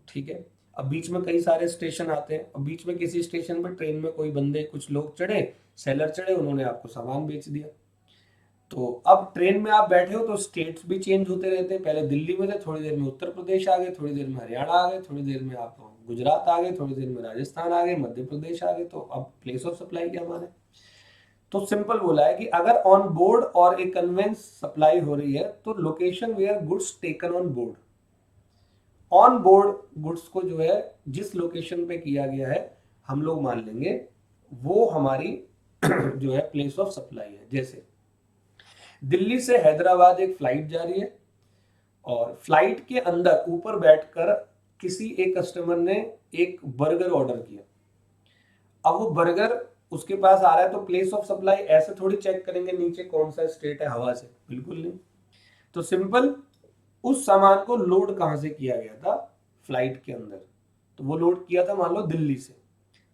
ठीक है। अब बीच में कई सारे स्टेशन आते हैं, अब बीच में किसी स्टेशन पर ट्रेन में कोई बंदे, कुछ लोग चढ़े, सेलर चढ़े, उन्होंने आपको सामान बेच दिया। तो अब ट्रेन में आप बैठे हो तो स्टेट्स भी चेंज होते रहते हैं, पहले दिल्ली में थे, थोड़ी देर में उत्तर प्रदेश आ गए, थोड़ी देर में हरियाणा आ गए, थोड़ी देर में आप गुजरात आ गए, थोड़ी देर में राजस्थान आ गए, मध्य प्रदेश आ गए, तो अब प्लेस ऑफ सप्लाई क्या माने? तो सिंपल बोला है कि अगर ऑन बोर्ड और ए कन्वेंस सप्लाई हो रही है तो location where goods taken on board, on board goods को जो है जिस लोकेशन पे किया गया है हम लोग मान लेंगे वो हमारी जो है प्लेस ऑफ सप्लाई है। जैसे दिल्ली से हैदराबाद एक फ्लाइट जा रही है और फ्लाइट के अंदर ऊपर बैठकर किसी एक कस्टमर ने एक बर्गर ऑर्डर किया। अब वो बर्गर उसके पास आ रहा है तो प्लेस ऑफ सप्लाई ऐसे थोड़ी चेक करेंगे नीचे कौन सा स्टेट है हवा से, बिल्कुल नहीं। तो सिंपल उस सामान को लोड कहां से किया गया था? फ्लाइट के अंदर। तो वो लोड किया था मान लो दिल्ली से,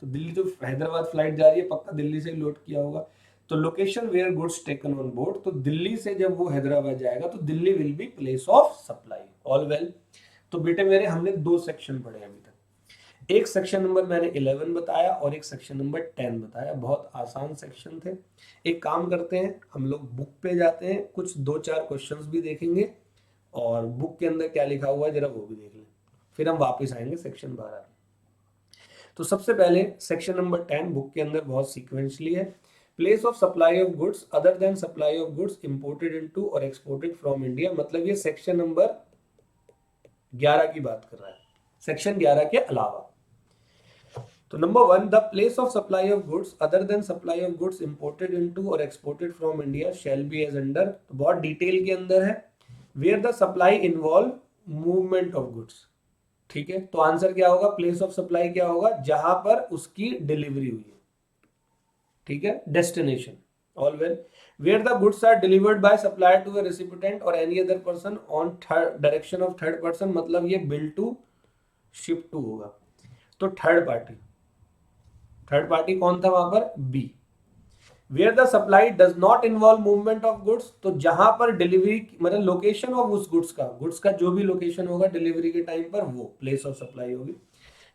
तो दिल्ली तो हैदराबाद फ्लाइट जा रही है, पक्का दिल्ली से ही लोड किया होगा। तो location where goods taken on board, तो दिल्ली से जब वो हैदराबाद जाएगा तो Delhi will be place of supply. All well. तो बेटे मेरे हमने दो सेक्शन पढ़े अभी तक, एक सेक्शन नंबर मैंने 11 बताया और एक सेक्शन नंबर 10 बताया, बहुत आसान सेक्शन थे। एक काम करते हैं हम लोग बुक पे जाते हैं, कुछ दो चार क्वेश्चंस भी देखेंगे और बुक के अंदर क्या लिखा हुआ है जरा वो भी देख लें, फिर हम वापस आएंगे सेक्शन 12। तो सबसे पहले सेक्शन नंबर 10 बुक के अंदर बहुत सीक्वेंशली है। Place of supply of goods other than supply of goods imported into और एक्सपोर्टेड फ्रॉम इंडिया, मतलब ये सेक्शन नंबर 11 की बात कर रहा है, सेक्शन 11 के अलावा। तो number 1, the place of supply of goods other than supply of goods imported into और exported from India shall be as under, तो बहुत डिटेल के अंदर है, where the supply involve movement of goods. ठीक है, तो आंसर क्या होगा? प्लेस ऑफ सप्लाई क्या होगा? जहां पर उसकी डिलीवरी हुई है। ठीक है, destination. All well. Where the goods are delivered by supplier to a recipient और any other person on third direction of third person, मतलब ये बिल टू शिप टू होगा। तो थर्ड पार्टी, थर्ड पार्टी कौन था वहां पर? B. Where the supply does not involve movement of goods, तो जहां पर डिलीवरी मतलब लोकेशन ऑफ उस गुड्स का जो भी लोकेशन होगा डिलीवरी के टाइम पर वो प्लेस ऑफ सप्लाई होगी।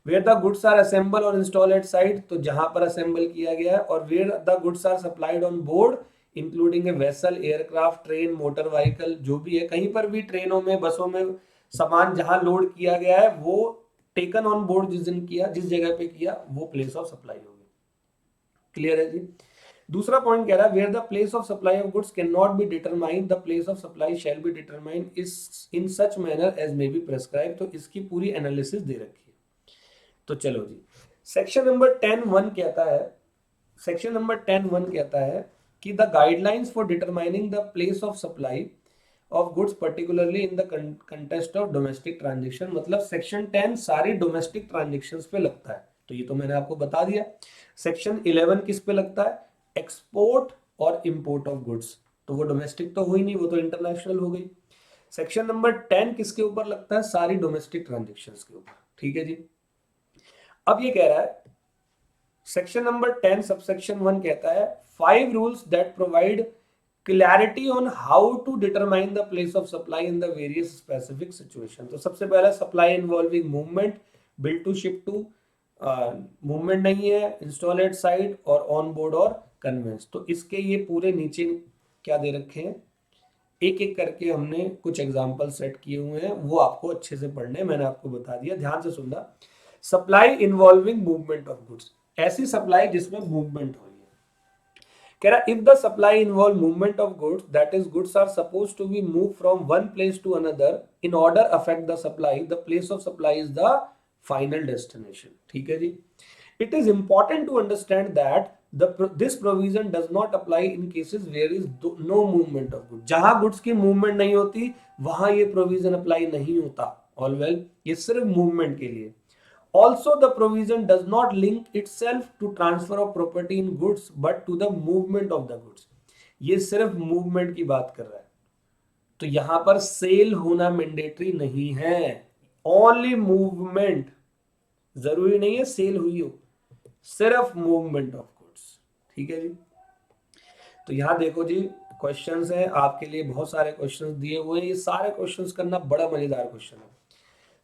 Where the goods are assemble और इंस्टॉल एट साइट, तो जहां पर असेंबल किया गया है। और where the goods are supplied on board including a vessel, aircraft, train, motor vehicle, जो भी है, कहीं पर भी ट्रेनों में बसों में सामान जहां लोड किया गया है वो टेकन ऑन बोर्ड जिस दिन किया, जिस जगह पे किया, वो प्लेस ऑफ सप्लाई होगी। क्लियर है जी? दूसरा पॉइंट कह रहा है where the place of supply of goods cannot be determine, the place of supply shall be determine is in such manner as may be prescribe, तो इसकी पूरी एनालिसिस दे रखी है। तो चलो जी, सेक्शन नंबर 10(1) कहता है, सेक्शन नंबर 10(1) कहता है कि the guidelines for determining the place of supply of goods particularly in the contest of domestic transaction, मतलब सेक्शन 10 सारी डोमेस्टिक ट्रांजेक्शंस पे लगता है, तो ये तो मैंने आपको बता दिया। सेक्शन 11 किस पे लगता है? एक्सपोर्ट और इंपोर्ट ऑफ गुड्स, तो वो डोमेस्टिक तो हुई नहीं, वो तो इंटरनेशनल हो गई। सेक्शन नंबर 10 किसके ऊपर लगता है? सारी डोमेस्टिक ट्रांजेक्शंस के ऊपर। ठीक है जी। अब ये कह रहा है सेक्शन नंबर 10 सबसेक्शन 1 कहता है 5 rules that provide clarity on how to determine the place of supply in the various specific situation. तो सबसे पहला supply involving movement, bill to ship to, movement नहीं है, इंस्टॉल एट साइट और on board और conveyance. तो इसके ये पूरे नीचे क्या दे रखे हैं, एक एक करके हमने कुछ एग्जांपल सेट किए हुए हैं, वो आपको अच्छे से पढ़ने, मैंने आपको बता दिया, ध्यान से सुनना। Supply involving movement of goods, ऐसी सप्लाई जिसमें मूवमेंट हो रही है। कह रहा if the supply involve movement of goods that is goods are suppose to be move from one place to another in order affect the supply, the place of supply is the final destination. ठीक है जी। It is important to understand that this provision does not apply in cases where is no movement of goods, जहां goods की movement नहीं होती वहां ये provision apply नहीं होता। ऑल वेल, ये सिर्फ मूवमेंट के लिए। Also, the provision does not link itself to transfer of property in goods, but to the movement of the goods. ये सिर्फ मूवमेंट की बात कर रहा है, तो यहां पर सेल होना मैंडेटरी नहीं है, ओनली मूवमेंट, जरूरी नहीं है सेल हुई हो, सिर्फ मूवमेंट ऑफ गुड्स। ठीक है जी। तो यहां देखो जी, क्वेश्चंस हैं आपके लिए, बहुत सारे क्वेश्चंस दिए हुए हैं, ये सारे क्वेश्चंस करना बड़ा मजेदार क्वेश्चन है।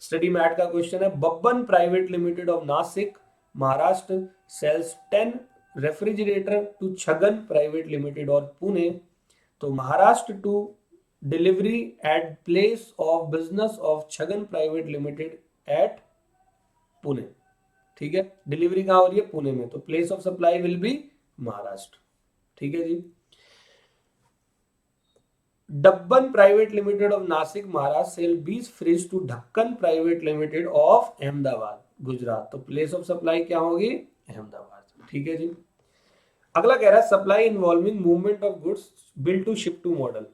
स्टडी मैट का क्वेश्चन है, Babban private limited of Nashik Maharashtra sells 10 refrigerator to Chhagan private limited और पुणे, तो Maharashtra to delivery at place of business of Chhagan private limited at Pune, ठीक है। डिलीवरी कहाँ हो रही है? पुणे में, तो place of supply will be Maharashtra, ठीक है जी। Dabban private limited of Nashik Maharashtra sell बीस fridge to Dhakkan private limited of Ahmedabad Gujarat, तो प्लेस ऑफ सप्लाई क्या होगी? अहमदाबाद, ठीक है जी। अगला कह रहा है supply involving movement of goods bill to ship to model.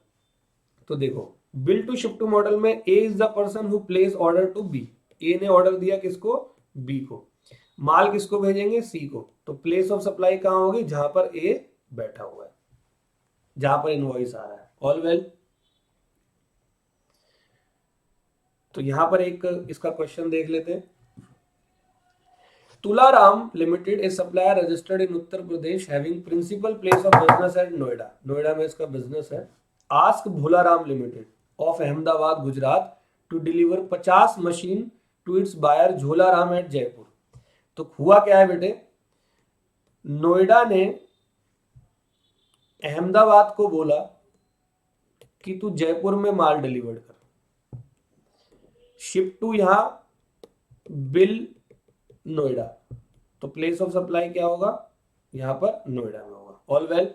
तो देखो bill to ship to model में A is the person who place order to be, A ने ऑर्डर दिया किसको? बी को। माल किसको भेजेंगे? सी को। तो प्लेस ऑफ सप्लाई कहां होगी? जहां पर ए बैठा हुआ है, जहां पर इनवॉइस आ रहा है। All well. तो यहां पर एक इसका क्वेश्चन देख लेते हैं। Tularam limited a supplier registered in Uttar Pradesh having principal place of business at Noida, Noida में इसका बिजनेस है। Ask Bholaram limited of Ahmedabad Gujarat to deliver 50 machine to its buyer Jholaram at Jaipur. तो हुआ क्या है बेटे, नोएडा ने अहमदाबाद को बोला कि तू जयपुर में माल डिलीवर कर, शिप टू यहां, बिल नोएडा, तो प्लेस ऑफ सप्लाई क्या होगा? यहां पर नोएडा में होगा। All well.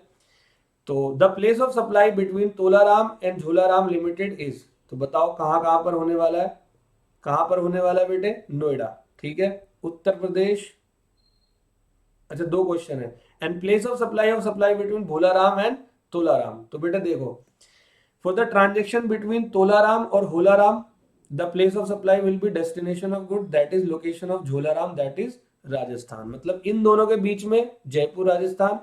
तो the place of supply between Tolaram and Jholaram limited is, तो बताओ कहां कहां पर होने वाला है? कहां पर होने वाला है बेटे? नोएडा, ठीक है। उत्तर प्रदेश, अच्छा दो क्वेश्चन है। And place of supply between Bholaram and Tolaram, तो बेटा देखो for the transaction between Tolaram और Holaram the place of supply will be destination of good that is location of Jholaram that is Rajasthan. मतलब इन दोनों के बीच में जयपुर राजस्थान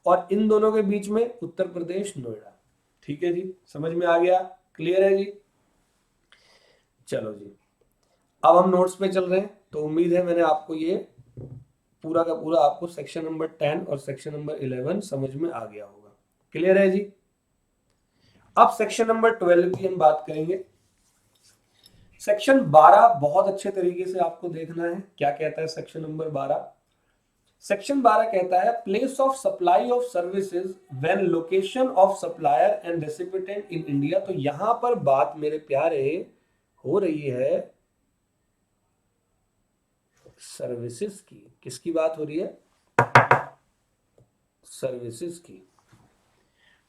और इन दोनों के बीच में उत्तर प्रदेश नोएडा, ठीक है जी। समझ में आ गया? क्लियर है जी? चलो जी, अब हम नोट्स पे चल रहे हैं। तो उम्मीद है मैंने आपको ये पूरा का पूरा आपको सेक्शन नंबर 10 और सेक्शन नंबर 11 समझ में आ गया होगा। क्लियर है जी? अब सेक्शन नंबर 12 की हम बात करेंगे। सेक्शन 12 बहुत अच्छे तरीके से आपको देखना है। क्या कहता है सेक्शन नंबर 12? सेक्शन 12 कहता है place of supply of services when location of supplier and recipient in India. तो यहां पर बात मेरे प्यारे हो रही है सर्विसेज की। किसकी बात हो रही है? सर्विसेज की।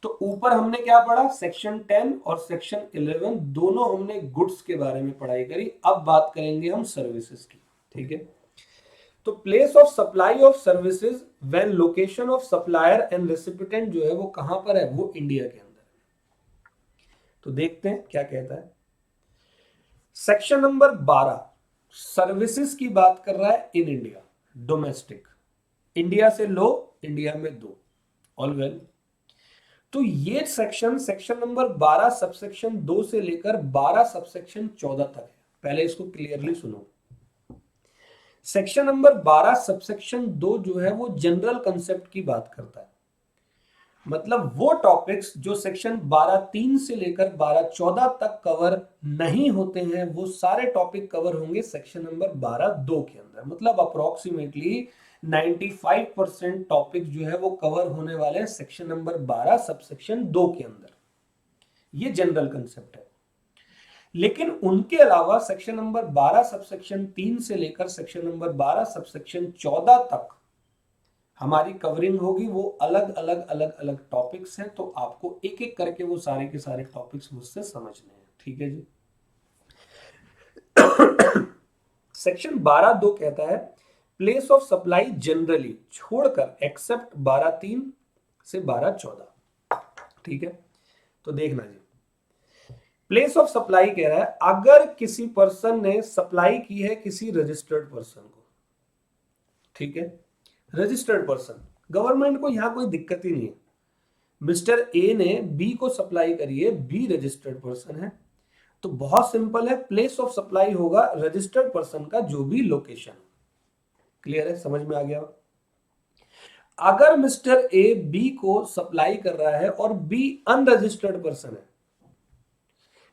तो ऊपर हमने क्या पढ़ा? सेक्शन 10 और सेक्शन 11 दोनों हमने गुड्स के बारे में पढ़ाई करी। अब बात करेंगे हम सर्विसेज की, ठीक है। तो place of supply of services when location of supplier and recipient जो है वो कहां पर है? वो इंडिया के अंदर। तो देखते हैं क्या कहता है सेक्शन नंबर 12। सर्विसेज की बात कर रहा है इन इंडिया, डोमेस्टिक, इंडिया से लो, इंडिया में दो। All well. तो ये सेक्शन नंबर 12 सबसेक्शन 2 से लेकर 12 सबसेक्शन 14 तक है। पहले इसको क्लियरली सुनो। सेक्शन नंबर 12 सबसेक्शन 2 जो है वो जनरल कंसेप्ट की बात करता है। मतलब वो टॉपिक्स जो सेक्शन 12(3) से लेकर 12(14) तक कवर नहीं होते हैं, वो सारे टॉपिक कवर होंगे सेक्शन नंबर 12(2) के अंदर। मतलब अप्रोक्सीमेटली 95% टॉपिक जो है वो कवर होने वाले हैं सेक्शन नंबर 12 सबसेक्शन 2 के अंदर। ये जनरल कंसेप्ट है। लेकिन उनके अलावा सेक्शन नंबर 12 सबसेक्शन 3 से लेकर सेक्शन नंबर 12 सबसेक्शन 14 तक हमारी कवरिंग होगी। वो अलग अलग टॉपिक्स हैं, तो आपको एक एक करके वो सारे के सारे टॉपिक्स मुझसे समझने हैं, ठीक है जी। सेक्शन 12(2) कहता है प्लेस ऑफ सप्लाई जनरली छोड़कर एक्सेप्ट 12(3) से 12(14), ठीक है। तो देखना जी, प्लेस ऑफ सप्लाई कह रहा है अगर किसी पर्सन ने सप्लाई की है किसी रजिस्टर्ड पर्सन को, ठीक है, रजिस्टर्ड पर्सन, गवर्नमेंट को यहां कोई दिक्कत ही नहीं है। मिस्टर ए ने बी को सप्लाई करी है, बी रजिस्टर्ड पर्सन है, तो बहुत सिंपल है, प्लेस ऑफ सप्लाई होगा रजिस्टर्ड पर्सन का जो भी लोकेशन। क्लियर है? समझ में आ गया? अगर मिस्टर ए बी को सप्लाई कर रहा है और बी अनरजिस्टर्ड पर्सन है,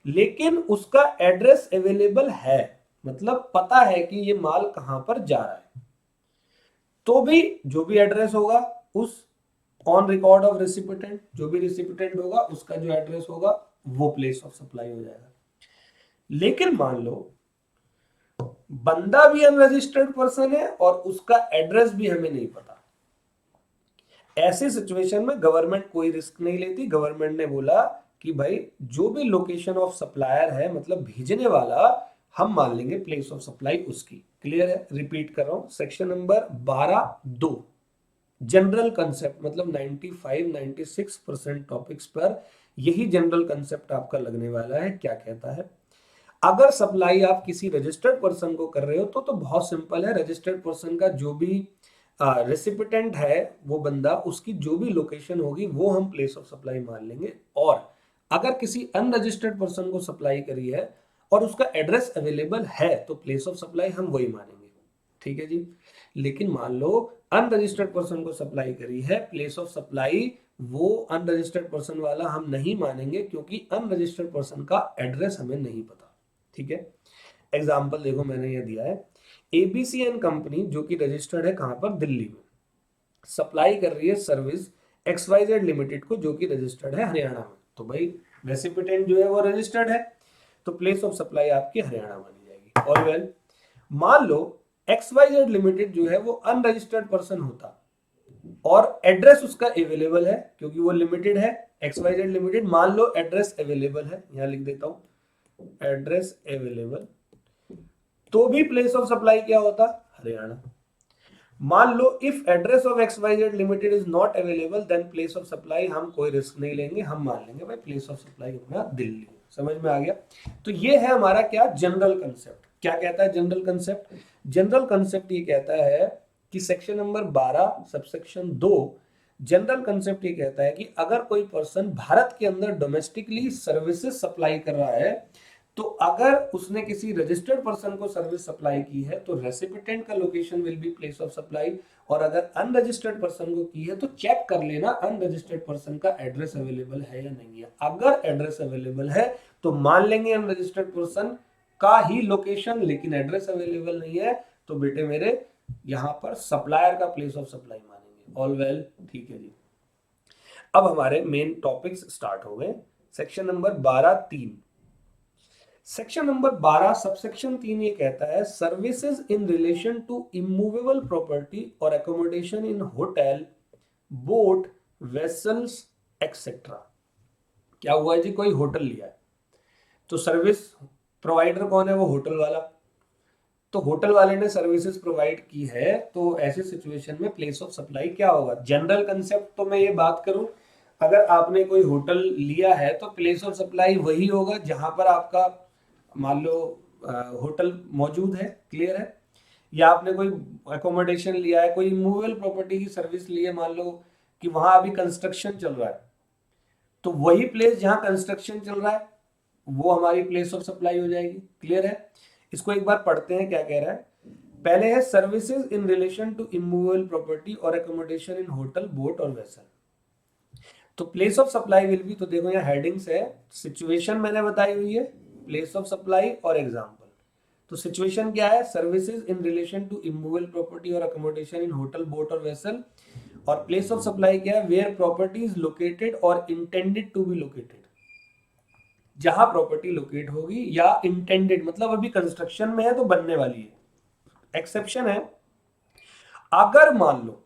लेकिन उसका एड्रेस अवेलेबल है, मतलब पता है कि ये माल कहां पर जा रहा है, तो भी जो भी एड्रेस होगा उस ऑन रिकॉर्ड ऑफ रेसिपिएंट, जो भी रेसिपिएंट होगा उसका जो एड्रेस होगा वो प्लेस ऑफ सप्लाई हो जाएगा। लेकिन मान लो बंदा भी अनरजिस्टर्ड पर्सन है और उसका एड्रेस भी हमें नहीं पता। ऐसे सिचुएशन में गवर्नमेंट कोई रिस्क नहीं लेती। गवर्नमेंट ने बोला कि भाई जो भी लोकेशन ऑफ सप्लायर है, मतलब भेजने वाला, हम मान लेंगे प्लेस ऑफ सप्लाई उसकी। क्लियर है? रिपीट कर रहा हूं, सेक्शन नंबर 12(2) जनरल कंसेप्ट, मतलब 95-96% टॉपिक्स पर यही जनरल कंसेप्ट आपका लगने वाला है। क्या कहता है? अगर सप्लाई आप किसी रजिस्टर्ड पर्सन को कर रहे हो तो बहुत सिंपल है। रजिस्टर्ड पर्सन का जो भी रेसिपिटेंट है, वो बंदा, उसकी जो भी लोकेशन होगी वो हम प्लेस ऑफ सप्लाई मान लेंगे। और अगर किसी अनरजिस्टर्ड पर्सन को सप्लाई करी है और उसका एड्रेस अवेलेबल है तो प्लेस ऑफ सप्लाई हम वही मानेंगे। ठीक है जी। लेकिन मान लो अनरजिस्टर्ड पर्सन को सप्लाई करी है, प्लेस ऑफ सप्लाई वो अनरजिस्टर्ड पर्सन वाला हम नहीं मानेंगे, क्योंकि अनरजिस्टर्ड पर्सन का एड्रेस हमें नहीं पता। ठीक है? एग्जाम्पल देखो, मैंने ये दिया है, एबीसी एंड कंपनी जो कि रजिस्टर्ड है कहां पर? दिल्ली में, सप्लाई कर रही है सर्विस XYZ लिमिटेड को जो कि रजिस्टर्ड है हरियाणा में। तो भाई रेसिपिटेंट जो है वो रजिस्टर्ड है, तो प्लेस ऑफ सप्लाई आपकी हरियाणा मानी जाएगी। और वेल, मान लो XYZ लिमिटेड जो है वो अनरजिस्टर्ड पर्सन होता और एड्रेस उसका अवेलेबल है, क्योंकि वो लिमिटेड है, XYZ लिमिटेड, मान लो एड्रेस अवेलेबल है, यहां लिख देता हूं एड्रेस अवेलेबल, तो भी प्लेस ऑफ सप्लाई क्या होता? हरियाणा। मान लो if address of XYZ limited is not available, then place of supply हम कोई रिस्क नहीं लेंगे, हम मान लेंगे भाई प्लेस ऑफ सप्लाई अपना दिल्ली। समझ में आ गया? तो ये है हमारा क्या? General concept. क्या कहता है जनरल कंसेप्ट? जनरल कंसेप्ट ये कहता है कि section number 12 subsection 2, general concept ये कहता है कि अगर कोई पर्सन भारत के अंदर डोमेस्टिकली सर्विसेज सप्लाई कर रहा है, तो अगर उसने किसी रजिस्टर्ड पर्सन को सर्विस सप्लाई की है तो रेसिपिटेंट का location will be place of supply, और अगर अनरजिस्टर्ड पर्सन को की है तो चेक कर लेना अनरजिस्टर्ड पर्सन का एड्रेस अवेलेबल है या नहीं है। अगर एड्रेस अवेलेबल है तो मान लेंगे अनरजिस्टर्ड पर्सन का ही लोकेशन, लेकिन एड्रेस अवेलेबल नहीं है तो बेटे मेरे यहां पर सप्लायर का प्लेस ऑफ सप्लाई मानेंगे। ऑल वेल, ठीक है जी। अब हमारे मेन टॉपिक्स स्टार्ट हो गए। Section number 12(3), section number 12 subsection 3 ये कहता है services in relation to immovable property और accommodation in hotel, boat, vessels etcetera. क्या हुआ है जी? कोई होटल लिया है तो सर्विस प्रोवाइडर कौन है? वो होटल वाला। तो होटल वाले ने सर्विसेज प्रोवाइड की है, तो ऐसी सिचुएशन में प्लेस ऑफ सप्लाई क्या होगा? जनरल कंसेप्ट तो मैं ये बात करूं, अगर आपने कोई होटल लिया है तो प्लेस ऑफ सप्लाई वही होगा जहां पर आपका मान लो होटल मौजूद है। क्लियर है? या आपने कोई एकोमोडेशन लिया है, कोई मूवेबल प्रॉपर्टी की सर्विस ली है, मान लो कि वहां अभी कंस्ट्रक्शन चल रहा है, तो वही प्लेस जहां कंस्ट्रक्शन चल रहा है वो हमारी प्लेस ऑफ सप्लाई हो जाएगी। क्लियर है? इसको एक बार पढ़ते हैं क्या कह रहा है। पहले है services in relation to immovable property और एकोमोडेशन इन होटल, बोट और वेसल। तो place of supply will be, तो देखो यहाँ हेडिंग्स है, सिचुएशन मैंने बताई हुई है, प्लेस ऑफ सप्लाई और एग्जांपल। तो सिचुएशन क्या है? Services in relation to immovable property और अकोमोडेशन इन होटल, बोट और वेसल। और प्लेस ऑफ सप्लाई क्या है? वेयर प्रॉपर्टी इज लोकेटेड और इंटेंडेड टू बी लोकेटेड, जहां प्रॉपर्टी लोकेट होगी या इंटेंडेड मतलब अभी कंस्ट्रक्शन में है तो बनने वाली है। एक्सेप्शन है, अगर मान लो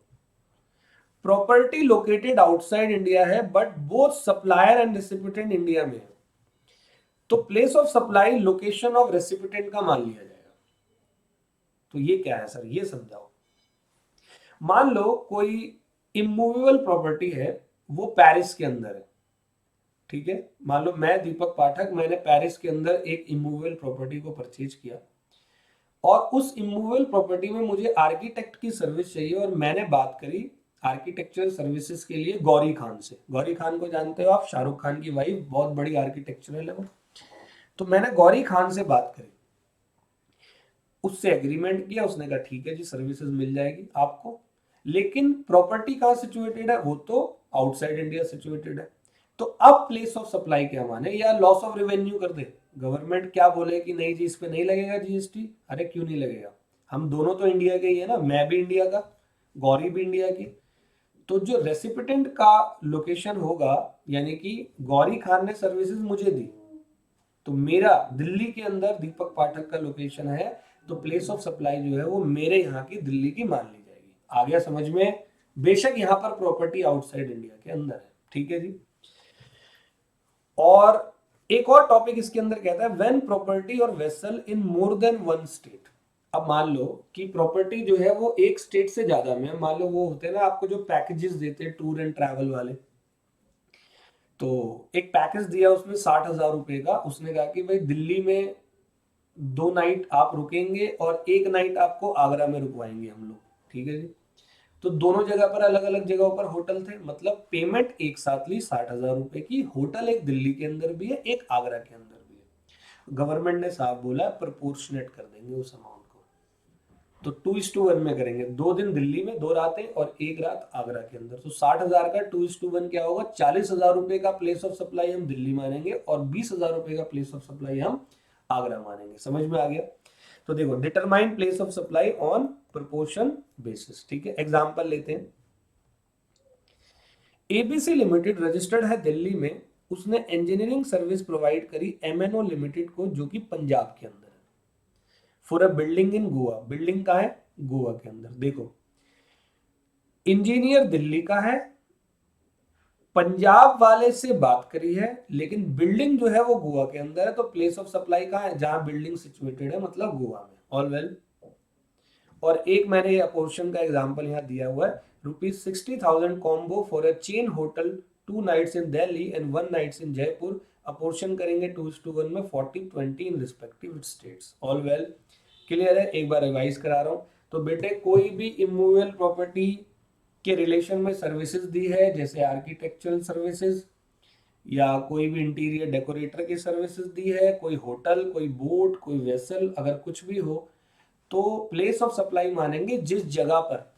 प्रॉपर्टी लोकेटेड आउटसाइड इंडिया है but both supplier and recipient India में है, तो place of supply location of recipient का मान लिया जाएगा। तो ये क्या है सर? ये समझाओ। मान लो कोई इमूवेबल प्रॉपर्टी है, वो पेरिस के अंदर है। ठीक है? मान लो मैं दीपक पाठक, मैंने पेरिस के अंदर एक इमूवेबल प्रॉपर्टी को परचेज किया और उस इमूवेबल प्रॉपर्टी में मुझे आर्किटेक्ट की सर्विस चाहिए, और मैंने बात करी आर्किटेक्चरल सर्विसेज के लिए गौरी खान से। गौरी खान को जानते हो आप? शाहरुख खान की वाइफ, बहुत बड़ी आर्किटेक्चरल है वो। तो मैंने गौरी खान से बात करी, उससे एग्रीमेंट किया, उसने कहा ठीक है जी सर्विसेज मिल जाएगी आपको, लेकिन प्रॉपर्टी कहाँ सिचुएटेड है? वो तो आउटसाइड इंडिया सिचुएटेड है। तो अब प्लेस ऑफ सप्लाई क्या माने? या लॉस ऑफ रेवेन्यू कर दे? गवर्नमेंट क्या बोले कि नहीं जी इस पे नहीं लगेगा जीएसटी। अरे क्यों नहीं लगेगा? हम दोनों तो इंडिया के ही है ना, मैं भी इंडिया का, गौरी भी इंडिया की। तो जो रेसिपिटेंट का लोकेशन होगा, यानी कि गौरी खान ने सर्विसेज मुझे दी, तो मेरा दिल्ली के अंदर दीपक पाठक का लोकेशन है, तो प्लेस ऑफ सप्लाई जो है वो मेरे यहाँ की दिल्ली की मान ली जाएगी। आ गया समझ में? बेशक यहाँ पर प्रॉपर्टी आउटसाइड इंडिया के अंदर है, ठीक है जी। और एक और टॉपिक इसके अंदर कहता है व्हेन प्रॉपर्टी और वेसल इन मोर देन वन स्टेट। अब मान लो कि प्रॉपर्टी जो है वो एक स्टेट से ज्यादा में, मान लो वो होते हैं ना आपको जो पैकेजेस देते हैं टूर एंड ट्रैवल वाले, तो एक पैकेज दिया उसमें 60,000 रुपए का, उसने कहा कि भाई दिल्ली में 2 नाइट आप रुकेंगे और एक नाइट आपको आगरा में रुकवाएंगे हम लोग, ठीक है जी। तो दोनों जगह पर अलग अलग जगहों पर होटल थे, मतलब पेमेंट एक साथ ली 60,000 रुपए की। होटल एक दिल्ली के अंदर भी है, एक आगरा के अंदर भी है। गवर्नमेंट ने साफ बोला प्रोपोर्शनेट कर देंगे उस अमाउंट को, तो 2:1 में करेंगे, 2 दिन दिल्ली में, 2 रातें और एक रात आगरा के अंदर। तो 60,000 का 2:1 क्या होगा, 40,000 रुपए का प्लेस ऑफ सप्लाई हम दिल्ली मानेंगे और 20,000 रुपए का प्लेस ऑफ सप्लाई हम आगरा मानेंगे। समझ में आ गया? तो देखो, determine place of supply on proportion basis, ठीक है। एग्जांपल लेते हैं। एबीसी लिमिटेड रजिस्टर्ड है दिल्ली में, उसने इंजीनियरिंग सर्विस प्रोवाइड करी एमएनओ लिमिटेड को जो कि पंजाब के अंदर है, for a building in Goa. Building कहाँ है? गोवा के अंदर। देखो, इंजीनियर दिल्ली का है, पंजाब वाले से बात करी है, लेकिन बिल्डिंग जो है वो गोवा के अंदर है, तो प्लेस ऑफ सप्लाई कहाँ है? जहां बिल्डिंग सिचुएटेड है, मतलब गोवा में। All well. और एक मैंने ये अपोर्शन का एग्जांपल यहाँ दिया हुआ है, ₹60,000 combo for a chain hotel 2 nights in Delhi and 1 nights in Jaipur. Apportion करेंगे 2:1 में 40-20 in respective states. All well, clear है? एक बार रिवाइज करा रहा हूँ। तो बेटे, कोई भी इमूवेबल प्रॉपर्टी के रिलेशन में सर्विसेज दी है, जैसे आर्किटेक्चरल सर्विसेज या कोई भी इंटीरियर डेकोरेटर की सर्विसेज दी है, कोई होटल, कोई बोट, कोई वेसल, अगर कुछ भी हो, तो प्लेस ऑफ सप्लाई मानेंगे जिस जगह पर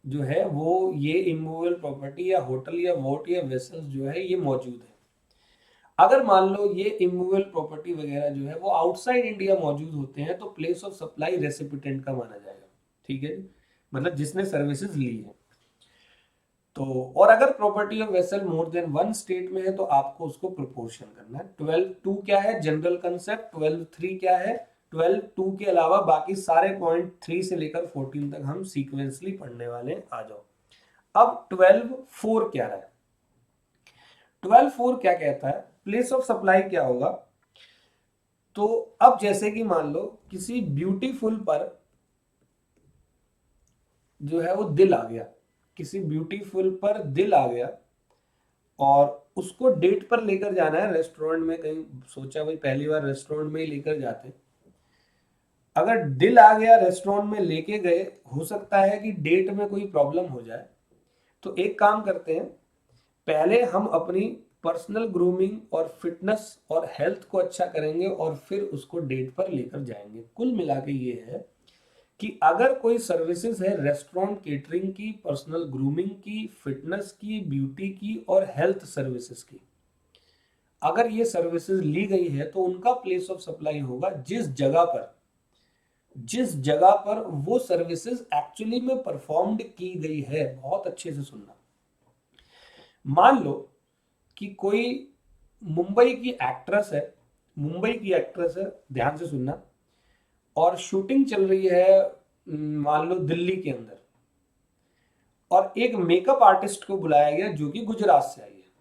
जो है वो ये इमूवेबल प्रॉपर्टी या होटल या बोट या वेसल्स जो है ये मौजूद है। अगर मान लो ये इमूवेबल प्रॉपर्टी वगैरह जो है वो आउटसाइड इंडिया मौजूद होते हैं, तो प्लेस ऑफ सप्लाई रेसिपिटेंट का माना जाएगा, ठीक है, मतलब जिसने सर्विसेज ली है। तो और अगर property of vessel more than one state में है तो आपको उसको प्रोपोर्शन करना है। 12(2) क्या है? General concept. 12(3) क्या है? 12(2) के अलावा बाकी सारे पॉइंट 3 से लेकर 14 तक हम सीक्वेंसली पढ़ने वाले हैं। आ जाओ। अब 12(4) क्या है? 12(4) क्या कहता है? प्लेस ऑफ सप्लाई क्या होगा? तो अब जैसे कि मान लो किसी ब्यूटीफुल पर जो है वो दिल आ गया, किसी ब्यूटीफुल पर दिल आ गया और उसको डेट पर लेकर जाना है रेस्टोरेंट में, कहीं सोचा भाई पहली बार रेस्टोरेंट में ही लेकर जाते। अगर दिल आ गया, रेस्टोरेंट में लेके गए, हो सकता है कि डेट में कोई प्रॉब्लम हो जाए, तो एक काम करते हैं, पहले हम अपनी पर्सनल ग्रूमिंग और फिटनेस और हेल्थ को अच्छा करेंगे और फिर उसको डेट पर लेकर जाएंगे। कुल मिला के ये है कि अगर कोई सर्विसेज है रेस्टोरेंट केटरिंग की, पर्सनल ग्रूमिंग की, फिटनेस की, ब्यूटी की और हेल्थ सर्विसेज की, अगर ये सर्विसेज ली गई है तो उनका प्लेस ऑफ सप्लाई होगा जिस जगह पर वो सर्विसेज एक्चुअली में परफॉर्म्ड की गई है। बहुत अच्छे से सुनना। मान लो कि कोई मुंबई की एक्ट्रेस है, ध्यान से सुनना, और शूटिंग चल रही है मान लो दिल्ली के अंदर, और एक मेकअप आर्टिस्ट को बुलाया गया जो कि गुजरात से आई है।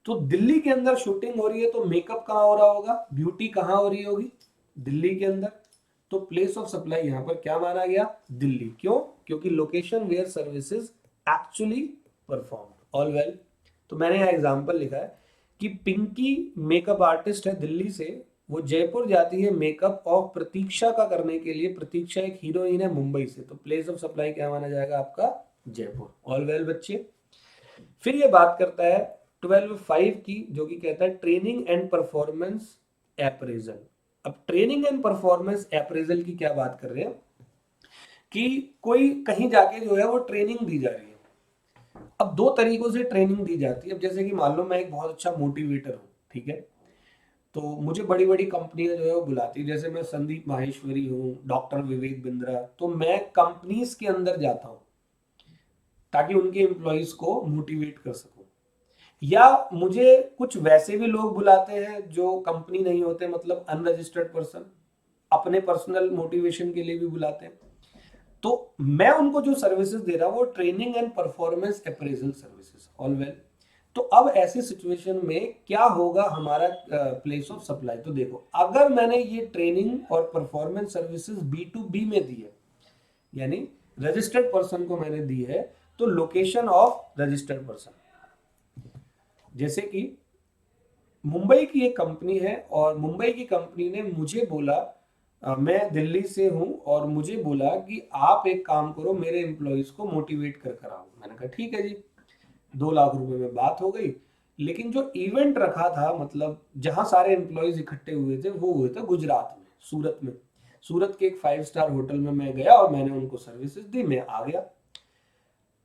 तो दिल्ली के अंदर शूटिंग हो रही है, तो मेकअप कहां हो रहा होगा, ब्यूटी कहां हो रही होगी, दिल्ली के अंदर। तो प्लेस ऑफ सप्लाई यहां पर क्या माना गया? दिल्ली। क्यों? क्योंकि location where services actually perform. All well. तो मैंने यहां एग्जांपल लिखा है कि पिंकी मेकअप आर्टिस्ट है दिल्ली से, वो जयपुर जाती है मेकअप ऑफ प्रतीक्षा का करने के लिए। प्रतीक्षा एक हीरोइन है मुंबई से, तो प्लेस ऑफ सप्लाई क्या माना जाएगा आपका? जयपुर। ऑल वेल बच्चे। फिर ये बात करता है 12(5) की, जो कि कहता है ट्रेनिंग एंड परफॉर्मेंस अप्रेजल। अब ट्रेनिंग एंड परफॉर्मेंस अप्रेजल की क्या बात कर रहे हैं कि कोई कहीं जाके जो है वो ट्रेनिंग दी जा रही है। अब दो तरीकों से ट्रेनिंग दी जाती है। अब जैसे कि मान लो मैं एक बहुत अच्छा मोटिवेटर हूँ, ठीक है, तो मुझे बड़ी बड़ी कंपनियां जो है वो बुलाती है, जैसे मैं संदीप माहेश्वरी हूँ, डॉक्टर विवेक बिंद्रा, तो मैं कंपनीज के अंदर जाता हूँ ताकि उनके एम्प्लॉइज को मोटिवेट कर सकूं। या मुझे कुछ वैसे भी लोग बुलाते हैं जो कंपनी नहीं होते, मतलब अनरजिस्टर्ड पर्सन, अपने पर्सनल मोटिवेशन के लिए भी बुलाते हैं। तो मैं उनको जो सर्विसेज दे रहा हूं वो training and performance appraisal services. All well, तो अब ऐसी सिचुएशन में क्या होगा हमारा प्लेस ऑफ सप्लाई। तो देखो, अगर मैंने ये ट्रेनिंग और परफॉर्मेंस सर्विसेज B2B में दी है, यानी रजिस्टर्ड पर्सन को मैंने दी है, तो लोकेशन ऑफ रजिस्टर्ड पर्सन, जैसे कि मुंबई की एक कंपनी है और मुंबई की कंपनी ने मुझे बोला, मैं दिल्ली से हूं और मुझे बोला कि आप एक काम करो, मेरे एम्प्लॉयज को मोटिवेट कर कर आओ। मैंने कहा ठीक है जी, 2 लाख रुपए में बात हो गई। लेकिन जो इवेंट रखा था, मतलब जहां सारे एम्प्लॉयज इकट्ठे हुए थे, वो हुए थे गुजरात में, सूरत में। सूरत के एक 5 स्टार होटल में मैं गया और मैंने उनको सर्विसेज दी, मैं आ गया।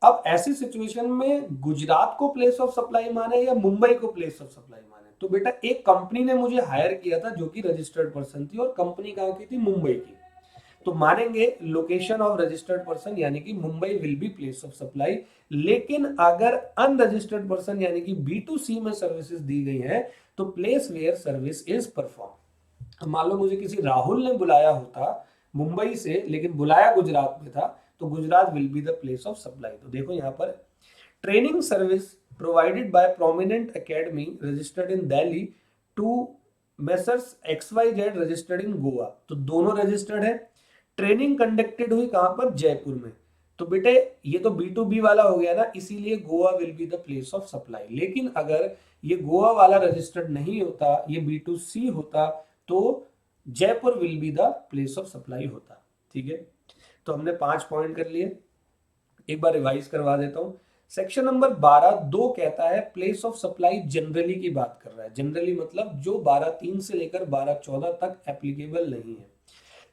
अब ऐसी सिचुएशन में गुजरात को प्लेस ऑफ सप्लाई माने या मुंबई को प्लेस ऑफ सप्लाई माने, तो बेटा एक कंपनी ने मुझे हायर किया था जो कि रजिस्टर्ड पर्सन थी, और कंपनी कहां की थी? मुंबई की। तो मानेंगे लोकेशन ऑफ रजिस्टर्ड पर्सन, यानी कि Mumbai will be place of supply. लेकिन अगर अनरजिस्टर्ड पर्सन यानी कि B2C में सर्विसेज दी गई है, तो place where service is perform. मान लो मुझे किसी राहुल ने बुलाया होता मुंबई से, लेकिन बुलाया गुजरात में था, तो Gujarat will be the place of supply. तो देखो यहाँ पर training service provided by prominent academy registered in Delhi to messrs XYZ registered in Goa. तो दोनों रजिस्टर्ड है। ट्रेनिंग कंडक्टेड हुई कहां पर? जयपुर में। तो बेटे ये तो B2B वाला हो गया ना, इसीलिए Goa will be the place of supply. लेकिन अगर ये गोवा वाला रजिस्टर्ड नहीं होता, ये B2C होता, तो Jaipur will be the place of supply होता। ठीक है, तो हमने 5 पॉइंट कर लिए। एक बार रिवाइज करवा देता हूं। सेक्शन नंबर 12(2) कहता है प्लेस ऑफ सप्लाई जनरली की बात कर रहा है। जनरली मतलब जो 12(3) से लेकर 12(14) तक एप्लीकेबल नहीं है।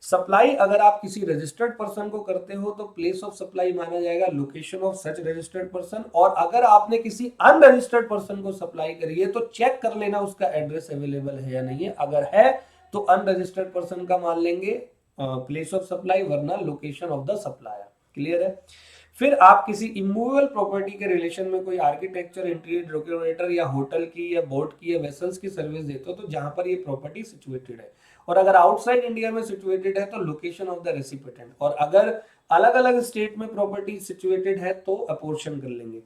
सप्लाई अगर आप किसी रजिस्टर्ड पर्सन को करते हो तो प्लेस ऑफ सप्लाई माना जाएगा location of such registered person. और अगर आपने किसी अनरजिस्टर्ड पर्सन को सप्लाई करी है तो चेक कर लेना उसका एड्रेस अवेलेबल है या नहीं है। अगर है तो अनरजिस्टर्ड पर्सन का मान लेंगे प्लेस ऑफ सप्लाई, वरना location of the supplier. Clear है? फिर आप किसी इमूवेबल प्रॉपर्टी के रिलेशन में कोई आर्किटेक्चर, इंटीरियर डेकोरेटर या होटल की या बोट की या वेसल्स की सर्विस देते हो, तो जहां पर ये प्रॉपर्टी सिचुएटेड है। और अगर आउटसाइड इंडिया में सिचुएटेड है तो लोकेशन ऑफ द रेसिपिटेंट। और अगर अलग अलग स्टेट में प्रॉपर्टी सिचुएटेड है तो अपोर्शन कर लेंगे।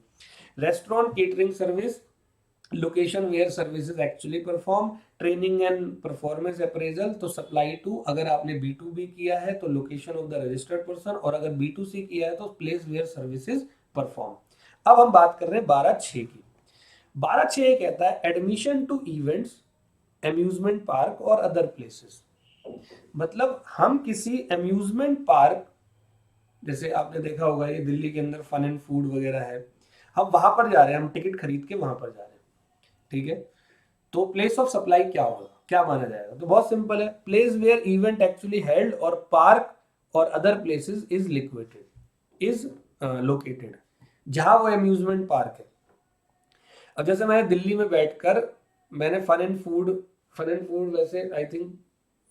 Restaurant catering service, location where services actually perform. Training and performance appraisal, तो सप्लाई टू अगर आपने B2B किया है तो location of the registered person, और अगर B2C किया है तो प्लेस वेयर सर्विसेज परफॉर्म। अब हम बात कर रहे हैं 12(6) की। 12(6) कहता है admission to events, amusement park और अदर प्लेसेस। मतलब हम किसी अम्यूजमेंट पार्क, जैसे आपने देखा होगा ये दिल्ली के अंदर फन एंड फूड वगैरह है, हम वहां पर जा रहे हैं, हम टिकट खरीद के वहां पर जा रहे हैं। ठीक है, तो प्लेस ऑफ सप्लाई क्या होगा, क्या माना जाएगा? तो बहुत सिंपल है, place where event actually held और पार्क और other places is liquidated is located, जहां वो अम्यूजमेंट पार्क है। अब जैसे मैं दिल्ली में बैठकर मैंने फन एंड फूड वैसे आई थिंक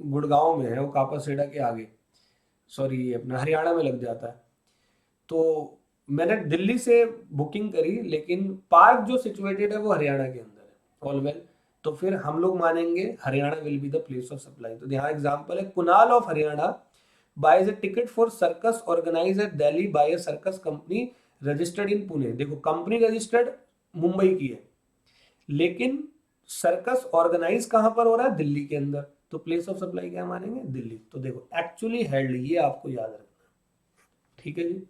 गुड़गांव में है, वो कापासेड़ा के आगे, सॉरी ये अपना हरियाणा में लग जाता है। तो मैंने दिल्ली से बुकिंग करी, लेकिन पार्क जो सिचुएटेड है वो हरियाणा के अंदर है। ऑल वेल, तो फिर हम लोग मानेंगे Haryana will be the place of supply. तो यहाँ एग्जांपल है, Kunal of Haryana buys a ticket for circus organise at Delhi by a circus company registered in Pune. देखो कंपनी रजिस्टर्ड मुंबई की है, लेकिन सर्कस ऑर्गेनाइज कहां पर हो रहा है? दिल्ली के अंदर। तो प्लेस ऑफ सप्लाई क्या मानेंगे? दिल्ली। तो देखो एक्चुअली हेल्ड, ये आपको याद रखना। ठीक है जी।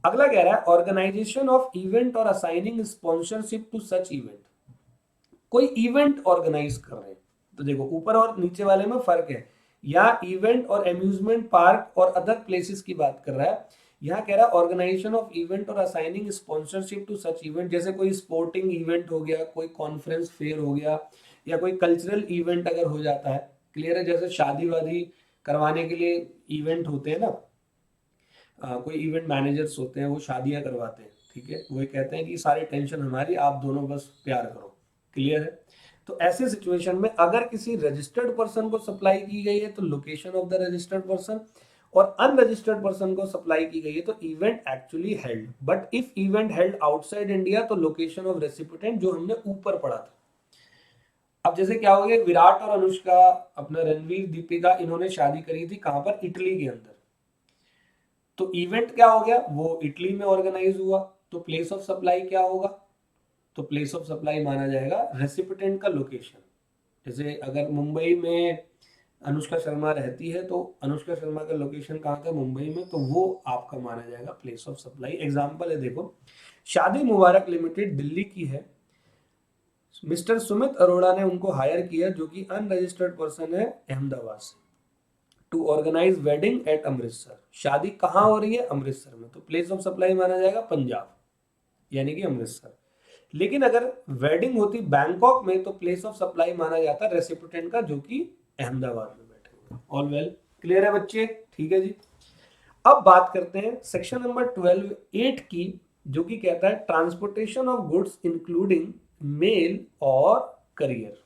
अगला कह रहा है ऑर्गेनाइजेशन ऑफ इवेंट और assigning sponsorship to such event. कोई इवेंट ऑर्गेनाइज कर रहे हैं, तो देखो ऊपर और नीचे वाले में फर्क है। यहाँ इवेंट और अम्यूजमेंट पार्क और अदर प्लेसेस की बात कर रहा है, यहाँ कह रहा है ऑर्गेनाइजेशन ऑफ इवेंट और assigning sponsorship to such event. जैसे कोई स्पोर्टिंग इवेंट हो गया, कोई कॉन्फ्रेंस फेयर हो गया, या कोई कल्चरल इवेंट अगर हो जाता है। क्लियर है? जैसे शादी वादी करवाने के लिए इवेंट होते हैं ना, कोई इवेंट मैनेजर्स होते हैं, वो शादियां करवाते हैं। ठीक है, वो कहते हैं कि सारी टेंशन हमारी, आप दोनों बस प्यार करो। क्लियर है? तो ऐसे सिचुएशन में अगर किसी रजिस्टर्ड पर्सन को सप्लाई की गई है तो location of the registered person, और अनरजिस्टर्ड पर्सन को सप्लाई की गई है तो event actually held. But if event held outside India तो लोकेशन ऑफ रेसिपिटेंट, जो हमने ऊपर पढ़ा था। अब जैसे क्या हो गया, विराट और अनुष्का, अपना रणवीर दीपिका, इन्होंने शादी करी थी कहां पर, इटली के अंदर। तो इवेंट क्या हो गया, वो इटली में ऑर्गेनाइज हुआ। तो प्लेस ऑफ सप्लाई क्या होगा, तो प्लेस ऑफ सप्लाई माना जाएगा रेसिपिटेंट का लोकेशन। जैसे अगर मुंबई में अनुष्का शर्मा रहती है तो अनुष्का शर्मा का लोकेशन कहाँ था, मुंबई में, तो वो आपका माना जाएगा प्लेस ऑफ सप्लाई। एग्जांपल है देखो, शादी मुबारक लिमिटेड दिल्ली की है, मिस्टर सुमित अरोड़ा ने उनको हायर किया जो कि अनरजिस्टर्ड पर्सन है अहमदाबाद से, to organise wedding at Amritsar. शादी कहाँ हो रही है, अमृतसर में, तो प्लेस ऑफ सप्लाई माना जाएगा पंजाब, यानी कि अमृतसर। लेकिन अगर वेडिंग होती बैंकॉक में तो प्लेस ऑफ सप्लाई माना जाता रेसिपिटेंट का, जो कि अहमदाबाद में बैठे हुए। ऑल वेल, क्लियर है बच्चे, ठीक है जी। अब बात करते हैं सेक्शन नंबर 12(8) की, जो कि कहता है transportation of goods including mail और करियर।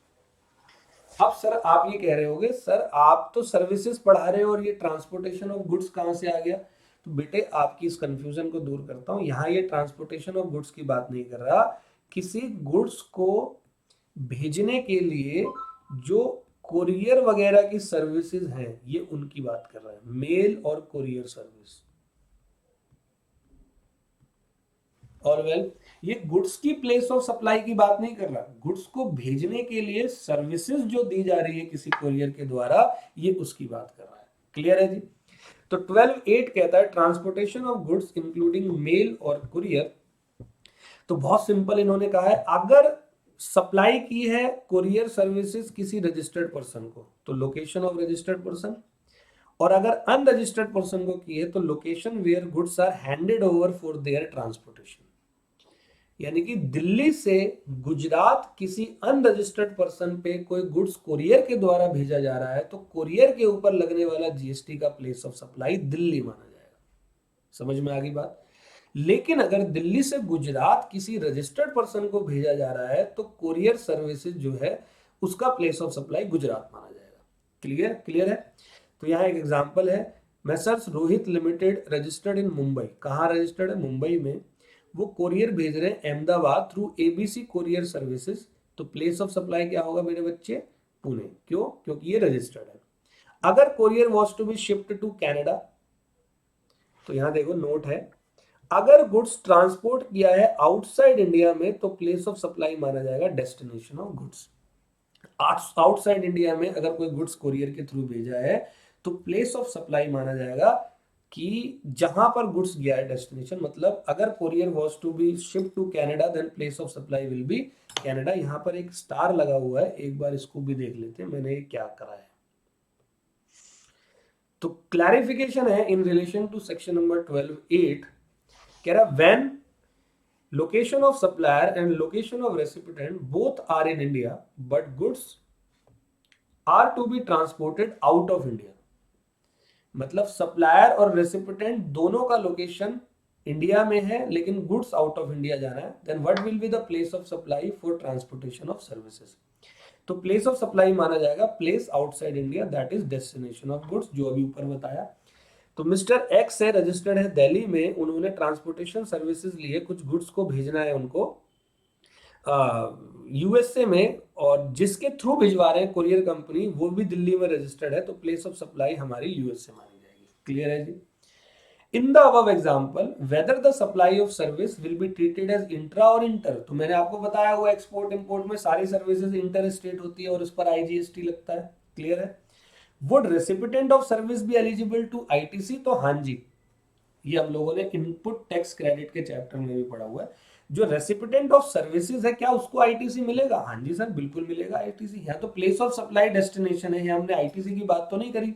अब सर आप ये कह रहे होगे, सर आप तो सर्विसेज पढ़ा रहे हो और ये ट्रांसपोर्टेशन ऑफ गुड्स कहाँ से आ गया। तो बेटे आपकी इस कंफ्यूजन को दूर करता हूं, यहाँ ये ट्रांसपोर्टेशन ऑफ गुड्स की बात नहीं कर रहा, किसी गुड्स को भेजने के लिए जो कोरियर वगैरह की सर्विसेज हैं, ये उनकी बात कर रहा है, मेल और कोरियर सर्विस। और वेल, ये गुड्स की प्लेस ऑफ सप्लाई की बात नहीं कर रहा, गुड्स को भेजने के लिए सर्विसेज जो दी जा रही है किसी कोरियर के द्वारा, ये उसकी बात कर रहा है। क्लियर है जी। तो 12(8) कहता है transportation of goods including mail और कुरियर। तो बहुत सिंपल इन्होंने कहा है, अगर सप्लाई की है कुरियर सर्विसेज किसी रजिस्टर्ड पर्सन को तो लोकेशन ऑफ रजिस्टर्ड पर्सन, और अगर अनरजिस्टर्ड पर्सन को की है तो location where goods are handed over for their transportation. यानी कि दिल्ली से गुजरात किसी अनरजिस्टर्ड पर्सन पे कोई गुड्स कोरियर के द्वारा भेजा जा रहा है तो कोरियर के ऊपर लगने वाला जीएसटी का प्लेस ऑफ सप्लाई दिल्ली माना जाएगा। समझ में आ गई बात। लेकिन अगर दिल्ली से गुजरात किसी रजिस्टर्ड पर्सन को भेजा जा रहा है तो कोरियर सर्विसेज जो है उसका प्लेस ऑफ सप्लाई गुजरात माना जाएगा। क्लियर, क्लियर है। तो यहाँ एक एग्जांपल है, Messrs Rohit limited registered in Mumbai. कहाँ रजिस्टर्ड है, मुंबई में। वो कोरियर भेज रहे हैं Ahmedabad through ABC courier services. तो प्लेस ऑफ सप्लाई क्या होगा मेरे बच्चे, पुणे। क्यों, क्योंकि ये रजिस्टर्ड है। अगर courier was to be shift to Canada, तो यहां देखो नोट है, अगर गुड्स ट्रांसपोर्ट किया है आउटसाइड इंडिया में तो प्लेस ऑफ सप्लाई माना जाएगा destination of goods. Outside India में अगर कोई गुड्स कोरियर के थ्रू भेजा है तो प्लेस ऑफ सप्लाई माना जाएगा कि जहां पर गुड्स गया है डेस्टिनेशन, मतलब अगर courier was to be shift to Canada then place of supply will be Canada. यहां पर एक स्टार लगा हुआ है, एक बार इसको भी देख लेते हैं मैंने क्या करा है। तो क्लैरिफिकेशन है in relation to section number 12(8), कह रहा when location of supplier and location of recipient both are in India but goods are to be transported out of India। मतलब सप्लायर और रेसिपिटेंट दोनों का लोकेशन इंडिया में है लेकिन गुड्स आउट ऑफ इंडिया जाना है, then what will be the place of supply for transportation of services. तो प्लेस ऑफ सप्लाई माना जाएगा place outside India, that is destination of goods, जो अभी ऊपर बताया। तो मिस्टर एक्स है, रजिस्टर्ड है दिल्ली में, उन्होंने ट्रांसपोर्टेशन सर्विसेज लिए, कुछ गुड्स को भेजना है उनको यूएसए में, और जिसके थ्रू भिजवा रहे हैं कोरियर कंपनी वो भी दिल्ली में रजिस्टर्ड है, तो प्लेस ऑफ सप्लाई हमारी यूएसए मानी जाएगी। क्लियर है जी। In the above example whether the supply of service will be treated as intra और इंटर। तो मैंने आपको बताया हुआ एक्सपोर्ट इंपोर्ट में सारी सर्विसेज इंटर स्टेट होती है और उस पर आईजीएसटी लगता है। क्लियर है। वुड रेसिपिटेंट ऑफ सर्विस भी एलिजिबल टू आईटीसी, तो हाँ जी, ये हम लोगों ने इनपुट टैक्स क्रेडिट के चैप्टर में भी पढ़ा हुआ है। जो रेसिपिटेंट ऑफ सर्विसेज है क्या उसको आईटीसी मिलेगा, हाँ जी सर बिल्कुल मिलेगा आईटीसी। यहाँ तो प्लेस ऑफ सप्लाई डेस्टिनेशन है, यहाँ हमने आईटीसी की बात तो नहीं करी।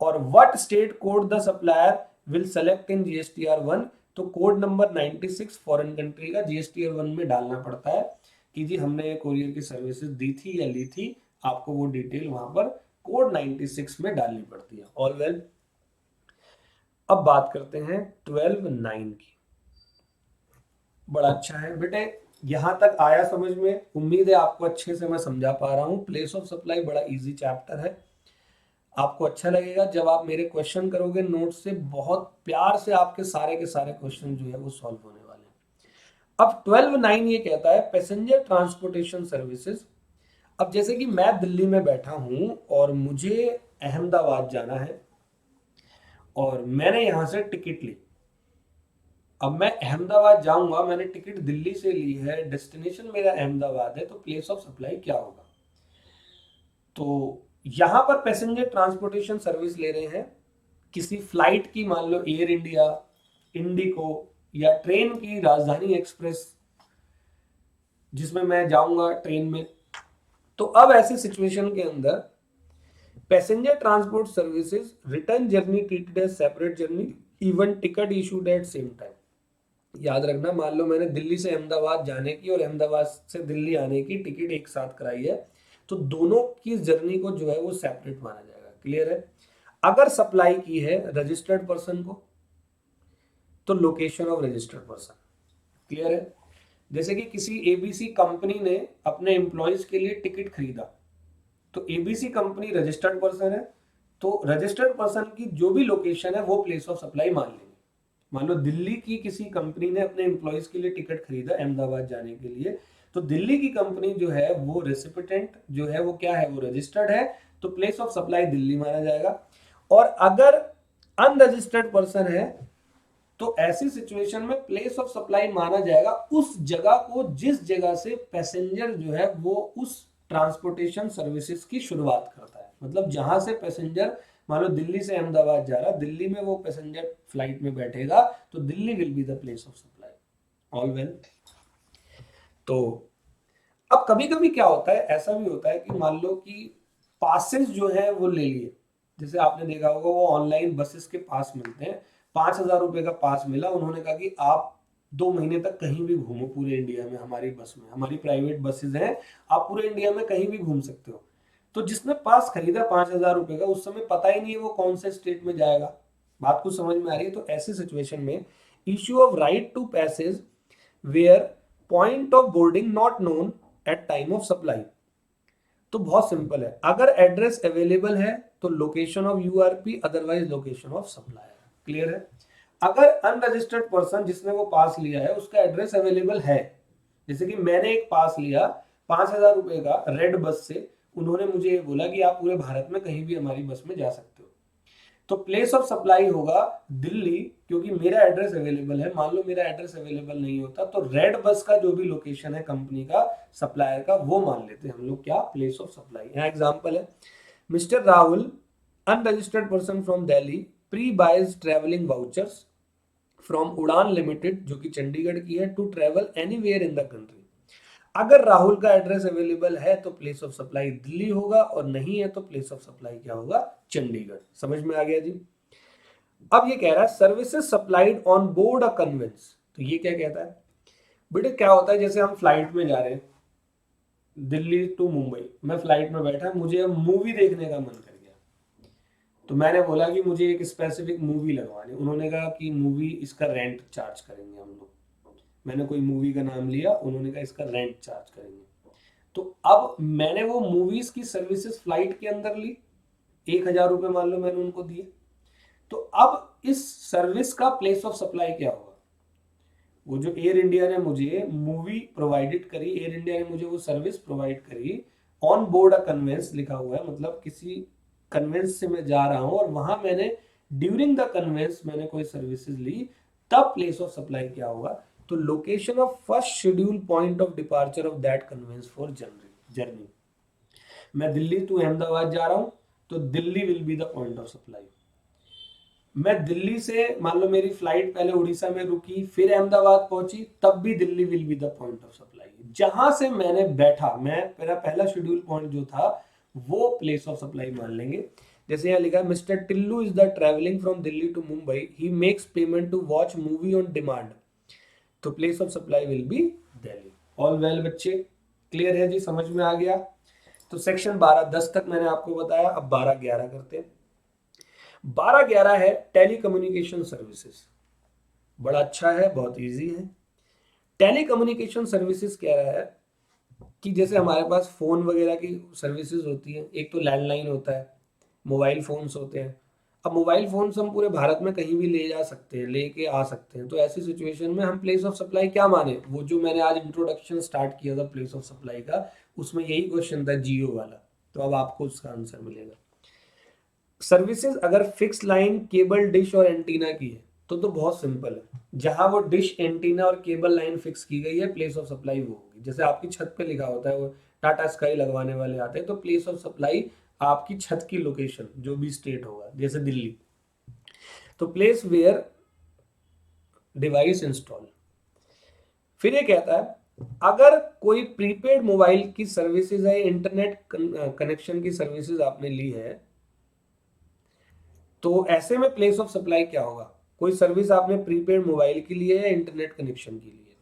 और what state code the supplier will select in GSTR 1, तो कोड नंबर 96 फॉरेन कंट्री का जीएसटीआर 1 में डालना पड़ता है कि जी हमने कोरियर की सर्विसेज दी थी या ली थी, आपको वो डिटेल वहां पर कोड 96 में डालनी पड़ती है। All well. अब बात करते हैं 12(9) की। बड़ा अच्छा है बेटे, यहां तक आया समझ में, उम्मीद है आपको अच्छे से मैं समझा पा रहा हूं। प्लेस ऑफ सप्लाई बड़ा इजी चैप्टर है, आपको अच्छा लगेगा जब आप मेरे क्वेश्चन करोगे नोट से, बहुत प्यार से आपके सारे के सारे क्वेश्चन जो है वो सॉल्व होने वाले हैं। अब 12(9) ये कहता है पैसेंजर ट्रांसपोर्टेशन सर्विसेज। अब जैसे कि मैं दिल्ली में बैठा हूं और मुझे अहमदाबाद जाना है और मैंने यहां से टिकट ली। अब मैं अहमदाबाद जाऊंगा, मैंने टिकट दिल्ली से ली है, डेस्टिनेशन मेरा अहमदाबाद है, तो प्लेस ऑफ सप्लाई क्या होगा? तो यहां पर पैसेंजर ट्रांसपोर्टेशन सर्विस ले रहे हैं किसी फ्लाइट की, मान लो एयर इंडिया, इंडिको या ट्रेन की राजधानी एक्सप्रेस, जिसमें मैं जाऊंगा ट्रेन में। तो अब ऐसी सिचुएशन के अंदर passenger transport services return journey treated as separate journey, even ticket issued at same time. याद रखना, मान लो मैंने दिल्ली से अहमदाबाद जाने की और अहमदाबाद से दिल्ली आने की टिकट एक साथ कराई है, तो दोनों की जर्नी को जो है वो सेपरेट माना जाएगा। क्लियर है? अगर सप्लाई की है रजिस्टर्ड पर्सन को, तो location of registered person. Clear है? जैसे कि किसी एबीसी कंपनी ने अपने एम्प्लॉयज के लिए टिकट खरीदा, तो एबीसी कंपनी रजिस्टर्ड पर्सन है, तो रजिस्टर्ड पर्सन की जो भी लोकेशन है वो प्लेस ऑफ सप्लाई मान लेंगे। मान लो दिल्ली की किसी कंपनी ने अपने एम्प्लॉयज के लिए टिकट खरीदा अहमदाबाद जाने के लिए, तो दिल्ली की कंपनी जो है वो रेसिपिटेंट जो है वो क्या है, वो रजिस्टर्ड है, तो प्लेस ऑफ सप्लाई दिल्ली माना जाएगा। और अगर अनरजिस्टर्ड पर्सन है, तो ऐसी सिचुएशन में प्लेस ऑफ सप्लाई माना जाएगा उस जगह को जिस जगह से पैसेंजर जो है वो उस ट्रांसपोर्टेशन सर्विसेज की शुरुआत करता है। मतलब जहां से पैसेंजर, मान लो दिल्ली से अहमदाबाद जा रहा, दिल्ली में वो पैसेंजर फ्लाइट में बैठेगा, तो Delhi will be the place of supply. All well. तो अब कभी कभी क्या होता है, ऐसा भी होता है कि मान लो कि पासेस जो है वो ले लिए, जैसे आपने देखा होगा वो ऑनलाइन बसेस के पास मिलते हैं, 5,000 रुपए का पास मिला, उन्होंने कहा कि आप 2 महीने तक कहीं भी घूमो पूरे इंडिया में, हमारी बस में, हमारी प्राइवेट बसेस हैं, आप पूरे इंडिया में कहीं भी घूम सकते हो। तो जिसने पास खरीदा 5,000 रुपए का, उस समय पता ही नहीं है वो कौन से स्टेट में जाएगा। बात कुछ समझ में आ रही है? तो ऐसी सिचुएशन में issue of right to passage where point of boarding not known at time of supply. तो बहुत सिंपल है, अगर एड्रेस अवेलेबल है तो location of URP, otherwise location of supplier. Clear है? अगर अनरजिस्टर्ड पर्सन जिसने वो पास लिया है उसका एड्रेस अवेलेबल है, जैसे कि मैंने एक पास लिया 5,000 रुपए का रेड बस से, उन्होंने मुझे ये बोला कि आप पूरे भारत में कहीं भी हमारी बस में जा सकते हो, तो प्लेस ऑफ सप्लाई होगा दिल्ली, क्योंकि मेरा एड्रेस अवेलेबल है। मान लो मेरा एड्रेस अवेलेबल नहीं होता, तो रेड बस का जो भी लोकेशन है कंपनी का, सप्लायर का, वो मान लेते हैं हम लोग क्या, प्लेस ऑफ सप्लाई। यहाँ एग्जांपल है, mister Rahul unregistered person from Delhi pre buys travelling vouchers from Udaan limited, जो कि चंडीगढ़ की है, to travel anywhere in the country. अगर राहुल का एड्रेस अवेलेबल है तो प्लेस ऑफ सप्लाई दिल्ली होगा, और नहीं है तो प्लेस ऑफ सप्लाई क्या होगा, चंडीगढ़। समझ में आ गया जी? अब ये कह रहा है services supplied on board a conveyance. तो ये क्या कहता है बेटे, क्या होता है, जैसे हम फ्लाइट में जा रहे हैं दिल्ली टू मुंबई, मैं फ्लाइट में बैठा, मुझे अब मूवी देखने का मन कर गया, तो मैंने बोला कि मुझे एक स्पेसिफिक मूवी लगवानी, उन्होंने कहा कि मूवी इसका रेंट चार्ज करेंगे हम लोग। मैंने कोई मूवी का नाम लिया, उन्होंने कहा इसका रेंट चार्ज करेंगे। तो अब मैंने वो मूवीज की सर्विसेज फ्लाइट के अंदर ली, 1,000 रुपए मान लो मैंने उनको दिए, तो अब इस सर्विस का प्लेस ऑफ सप्लाई क्या होगा? वो जो एयर इंडिया ने मुझे मूवी प्रोवाइडेड करी, एयर इंडिया ने मुझे वो सर्विस प्रोवाइड करी, ऑन बोर्ड अ कन्वेंस लिखा हुआ है, मतलब किसी कन्वेंस से मैं जा रहा हूं और वहां मैंने ड्यूरिंग द कन्वेंस मैंने कोई सर्विसेज ली, तब प्लेस ऑफ सप्लाई क्या होगा? तो location of first schedule point of departure of that conveyance for journey. मैं दिल्ली टू अहमदाबाद जा रहा हूं, तो Delhi will be the point of supply. मैं दिल्ली से, मान लो मेरी फ्लाइट पहले उड़ीसा में रुकी, फिर अहमदाबाद पहुंची, तब भी Delhi will be the point of supply. जहां से मैंने बैठा, मैं मेरा पहला शेड्यूल पॉइंट जो था वो प्लेस ऑफ सप्लाई मान लेंगे। जैसे यहाँ लिखा है, mister Tillu is the travelling from Delhi to Mumbai, he makes payment to watch movie on demand, तो place of supply will be Delhi. All well बच्चे, क्लियर है जी? समझ में आ गया? तो सेक्शन 12-10 तक मैंने आपको बताया, अब 12-11 करते हैं। 12-11 है टेलीकम्युनिकेशन सर्विसेज। बड़ा अच्छा है, बहुत इजी है। टेलीकम्युनिकेशन सर्विसेज कह रहा है कि जैसे हमारे पास फोन वगैरह की सर्विसेज होती है, एक तो लैंडलाइन होता है, मोबाइल फोन्स होते हैं, अब मोबाइल फोन हम पूरे भारत में कहीं भी ले जा सकते हैं, लेके आ सकते हैं, तो ऐसी सिचुएशन में हम प्लेस ऑफ सप्लाई क्या माने? वो जो मैंने आज इंट्रोडक्शन स्टार्ट किया था प्लेस ऑफ सप्लाई का, उसमें यही क्वेश्चन था जियो वाला, तो अब आपको उसका आंसर मिलेगा। सर्विसेज अगर फिक्स लाइन, केबल, डिश और एंटीना की है तो बहुत सिंपल है। जहां वो डिश, एंटीना और केबल लाइन फिक्स की गई है, प्लेस ऑफ सप्लाई वो होगी। जैसे आपकी छत पे लिखा होता है, वो टाटा स्काई लगवाने वाले आते हैं, तो प्लेस ऑफ सप्लाई आपकी छत की लोकेशन जो भी स्टेट होगा, जैसे दिल्ली, तो प्लेस वेयर डिवाइस इंस्टॉल। फिर ये कहता है अगर कोई प्रीपेड मोबाइल की सर्विसेज है, इंटरनेट कनेक्शन की सर्विसेज आपने ली है, तो ऐसे में प्लेस ऑफ सप्लाई क्या होगा? कोई सर्विस आपने प्रीपेड मोबाइल के लिए या इंटरनेट कनेक्शन के लिए,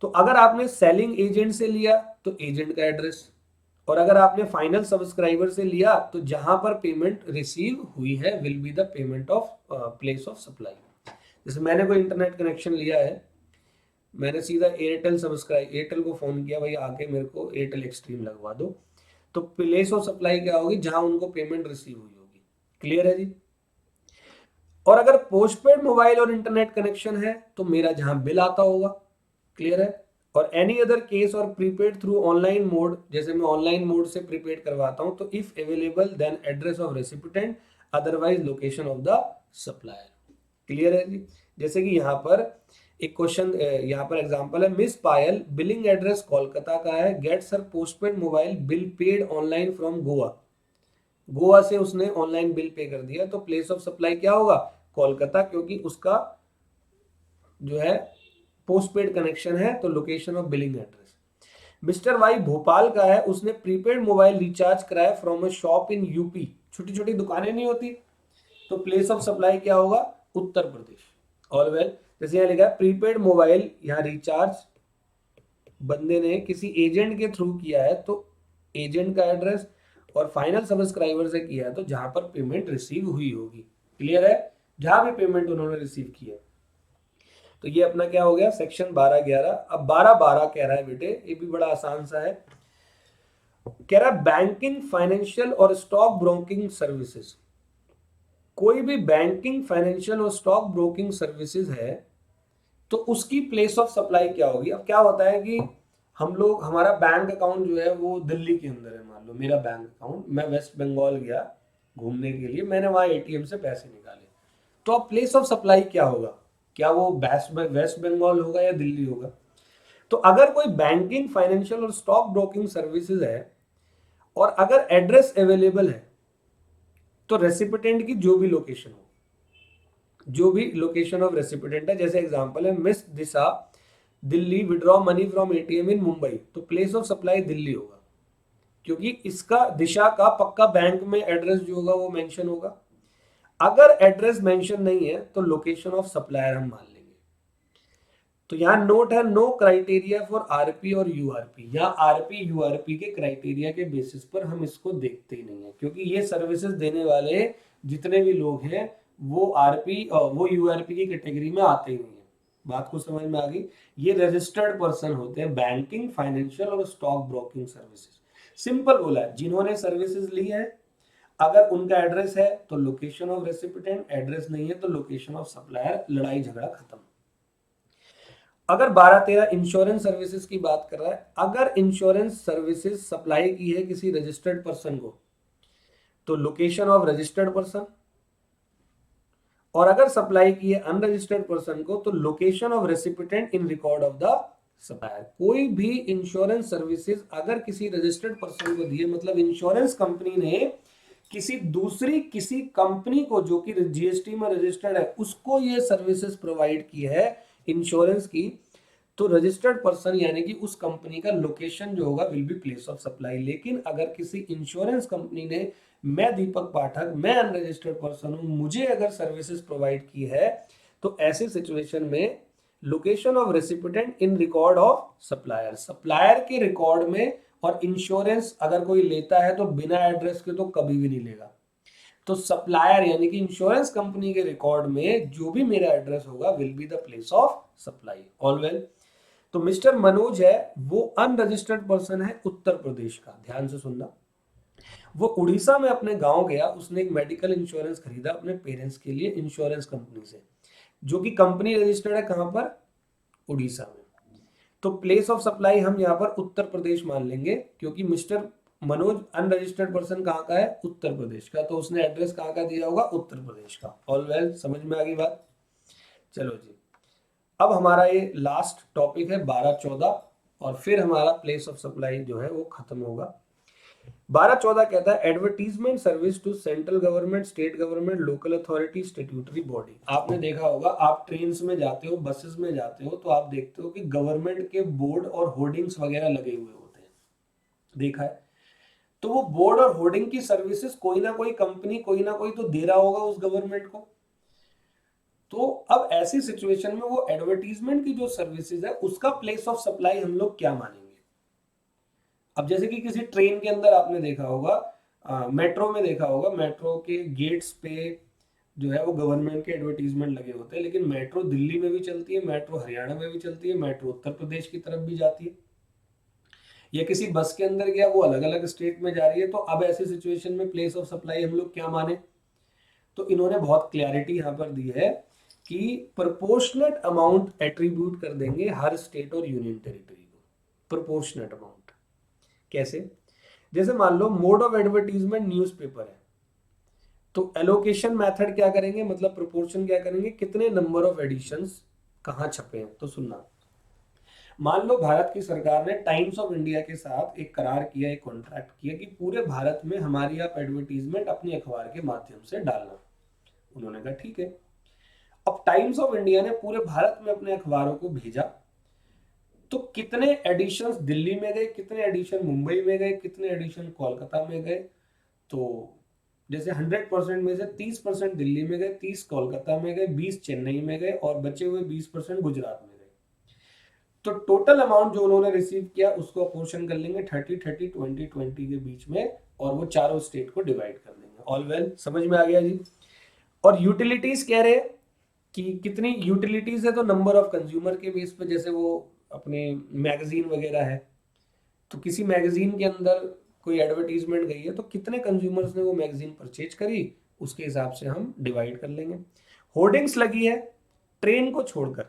तो अगर आपने सेलिंग एजेंट से लिया तो एजेंट का एड्रेस, और अगर आपने फाइनल सब्सक्राइबर से लिया तो जहां पर पेमेंट रिसीव हुई है will be the payment of place of supply. जैसे मैंने कोई इंटरनेट कनेक्शन लिया है, मैंने सीधा एयरटेल को फोन किया, भाई आके मेरे को एयरटेल एक्सट्रीम लगवा दो, तो प्लेस ऑफ सप्लाई क्या होगी? जहां उनको पेमेंट रिसीव हुई होगी। क्लियर है जी? और अगर पोस्टपेड मोबाइल और इंटरनेट कनेक्शन है तो मेरा जहां बिल आता होगा। क्लियर है? और एनी अदर केस और प्रीपेड थ्रू ऑनलाइन मोड, जैसे मैं ऑनलाइन मोड से प्रीपेड करवाता हूं, तो if available then address of recipient, otherwise location of the supplier. Clear है जी? जैसे कि यहाँ पर एक क्वेश्चन, यहाँ पर एग्जांपल है, miss Payal billing address Kolkata का है, gets her postpaid mobile bill paid online from Goa. Goa से उसने ऑनलाइन बिल पे कर दिया, तो प्लेस ऑफ सप्लाई क्या होगा? कोलकाता, क्योंकि उसका जो है पोस्टपेड कनेक्शन है, तो location of billing address. Mister Y Bhopal का है, उसने प्रीपेड मोबाइल रिचार्ज कराया from a shop in UP. छोटी छोटी दुकानें नहीं होती, तो प्लेस ऑफ सप्लाई क्या होगा? उत्तर प्रदेश। ऑल वेल, जैसे यहाँ लिखा है प्रीपेड मोबाइल, यहाँ रिचार्ज बंदे ने किसी एजेंट के थ्रू किया है, तो एजेंट का एड्रेस, और फाइनल सब्सक्राइबर से किया है तो जहां पर पेमेंट रिसीव हुई होगी। क्लियर है? जहां भी पेमेंट उन्होंने रिसीव किया। तो ये अपना क्या हो गया? सेक्शन 12-11। अब 12-12 कह रहा है बेटे, ये भी बड़ा आसान सा है। कह रहा है बैंकिंग, फाइनेंशियल और स्टॉक ब्रोकिंग सर्विसेज। कोई भी बैंकिंग, फाइनेंशियल और स्टॉक ब्रोकिंग सर्विसेज है तो उसकी प्लेस ऑफ सप्लाई क्या होगी? अब क्या होता है कि हम लोग, हमारा बैंक अकाउंट जो है वो दिल्ली के अंदर है, मान लो मेरा बैंक अकाउंट, मैं वेस्ट बंगाल गया घूमने के लिए, मैंने वहां एटीएम से पैसे निकाले, तो अब प्लेस ऑफ सप्लाई क्या होगा? क्या वो वेस्ट बंगाल होगा या दिल्ली होगा? तो अगर कोई बैंकिंग, फाइनेंशियल और स्टॉक ब्रोकिंग सर्विसेज है और अगर एड्रेस अवेलेबल है, तो रेसिपिटेंट की जो भी लोकेशन हो, जो भी लोकेशन ऑफ रेसिपिटेंट है, जैसे एग्जांपल है miss Disha Delhi withdraw money from ATM in Mumbai, तो प्लेस ऑफ सप्लाई दिल्ली होगा, क्योंकि इसका दिशा का पक्का बैंक में एड्रेस जो होगा वो मेंशन होगा। अगर एड्रेस मेंशन नहीं है तो लोकेशन ऑफ सप्लायर हम मान लेंगे। तो यहाँ नोट है, नो क्राइटेरिया फॉर आरपी और यूआरपी। यहाँ आरपी यूआरपी के क्राइटेरिया के बेसिस पर हम इसको देखते ही नहीं है, क्योंकि ये सर्विसेज देने वाले जितने भी लोग हैं वो आरपी और वो यूआरपी की कैटेगरी में आते ही नहीं है। बात को समझ में आ गई? ये रजिस्टर्ड पर्सन होते हैं, बैंकिंग, फाइनेंशियल और स्टॉक ब्रोकिंग सर्विसेज। सिंपल बोला है, जिन्होंने सर्विसेज ली है, अगर उनका एड्रेस है तो लोकेशन ऑफ रेसिपिटेंट, एड्रेस नहीं है तो लोकेशन ऑफ सप्लायर, लड़ाई झगड़ा खत्म। अगर 12-13 इंश्योरेंस सर्विसेज की बात कर रहा है, अगर इंश्योरेंस सर्विसेज सप्लाई की है किसी रजिस्टर्ड पर्सन को, तो लोकेशन ऑफ रजिस्टर्ड पर्सन, और अगर सप्लाई की है अनरजिस्टर्ड पर्सन को, तो location of recipient in record of the supplier. कोई भी इंश्योरेंस सर्विसेज अगर किसी रजिस्टर्ड पर्सन को दिए, मतलब इंश्योरेंस कंपनी ने किसी कंपनी को जो कि जीएसटी में रजिस्टर्ड है, उसको ये सर्विसेज प्रोवाइड की है इंश्योरेंस की, तो रजिस्टर्ड पर्सन यानी कि उस कंपनी का लोकेशन जो होगा will be place of supply. लेकिन अगर किसी इंश्योरेंस कंपनी ने, मैं दीपक पाठक, मैं अनरजिस्टर्ड पर्सन हूं, मुझे अगर सर्विसेज प्रोवाइड की है, तो ऐसे सिचुएशन में location of recipient in record of supplier, supplier के रिकॉर्ड में। और इंश्योरेंस अगर कोई लेता है तो बिना एड्रेस के तो कभी भी नहीं लेगा, तो सप्लायर यानी कि इंश्योरेंस कंपनी के रिकॉर्ड में जो भी मेरा एड्रेस होगा will be the place of supply. All well. तो मिस्टर मनोज है, वो अनरजिस्टर्ड पर्सन है उत्तर प्रदेश का, ध्यान से सुनना। वो उड़ीसा में अपने गांव गया, उसने एक मेडिकल इंश्योरेंस खरीदा अपने पेरेंट्स के लिए इंश्योरेंस कंपनी से, जो कि कंपनी रजिस्टर्ड है कहां पर, उड़ीसा में। तो प्लेस ऑफ सप्लाई हम यहाँ पर उत्तर प्रदेश मान लेंगे, क्योंकि मिस्टर मनोज अनरजिस्टर्ड पर्सन कहाँ का है, उत्तर प्रदेश का, तो उसने एड्रेस कहाँ का दिया होगा, उत्तर प्रदेश का। ऑल वेल, समझ में आ गई बात। चलो जी, अब हमारा ये लास्ट टॉपिक है 12-14, और फिर हमारा प्लेस ऑफ सप्लाई जो है वो खत्म होगा। 12-14 कहता है advertisement service to central government, state government, local authority, statutory body. आपने देखा होगा, आप ट्रेन में जाते हो, बसेस में जाते हो, तो आप देखते हो कि गवर्नमेंट के बोर्ड और होर्डिंग्स वगैरह लगे हुए होते हैं, देखा है। तो वो बोर्ड और होर्डिंग की सर्विसेज कोई ना कोई कंपनी, कोई ना कोई तो दे रहा होगा उस गवर्नमेंट को। तो अब ऐसी सिचुएशन में वो एडवर्टीजमेंट की जो सर्विसेज है उसका प्लेस ऑफ सप्लाई हम लोग क्या मानेंगे। अब जैसे कि किसी ट्रेन के अंदर आपने देखा होगा, मेट्रो में देखा होगा, मेट्रो के गेट्स पे जो है वो गवर्नमेंट के एडवर्टीजमेंट लगे होते हैं, लेकिन मेट्रो दिल्ली में भी चलती है, मेट्रो हरियाणा में भी चलती है, मेट्रो उत्तर प्रदेश की तरफ भी जाती है, या किसी बस के अंदर गया वो अलग अलग स्टेट में जा रही है। तो अब ऐसी सिचुएशन में प्लेस ऑफ सप्लाई हम लोग क्या माने, तो इन्होंने बहुत क्लैरिटी यहाँ पर दी है कि प्रोपोर्शनेट अमाउंट एट्रीब्यूट कर देंगे हर स्टेट और यूनियन टेरिटरी को। प्रोपोर्शनेट अमाउंट कैसे, जैसे मान लो मोड ऑफ एडवर्टीजमेंट न्यूज़पेपर है, तो एलोकेशन मेथड क्या करेंगे, मतलब प्रोपोर्शन क्या करेंगे, कितने नंबर ऑफ एडिशंस कहाँ छपे हैं। तो सुनना, मान लो भारत की सरकार ने टाइम्स ऑफ इंडिया के साथ एक करार किया, एक कॉन्ट्रैक्ट किया कि पूरे भारत में हमारी आप एडवर्टीजमेंट अपने अखबार के माध्यम से डालना। उन्होंने कहा ठीक है। अब टाइम्स ऑफ इंडिया ने पूरे भारत में अपने अखबारों को भेजा, तो कितने एडिशंस दिल्ली में गए, कितने एडिशन मुंबई में गए, कितने एडिशन कोलकाता में गए। तो जैसे 100% में से 30% दिल्ली में गए, 30 कोलकाता में गए, 20 चेन्नई में गए, और बचे हुए 20% गुजरात में गए। तो टोटल अमाउंट जो उन्होंने रिसीव किया उसको अपोर्शन कर लेंगे 30-30, 20-20 के बीच में, और वो चारों स्टेट को डिवाइड कर देंगे। ऑल वेल, समझ में आ गया जी। और यूटिलिटीज कह रहे हैं कि कितनी यूटिलिटीज है, तो नंबर ऑफ कंज्यूमर के बेस पे, जैसे वो अपने मैगजीन वगैरह है, तो किसी मैगजीन के अंदर कोई एडवर्टीजमेंट गई है तो कितने कंज्यूमर्स ने वो मैगजीन परचेज करी, उसके हिसाब से हम डिवाइड कर लेंगे। होर्डिंग्स लगी है ट्रेन को छोड़कर,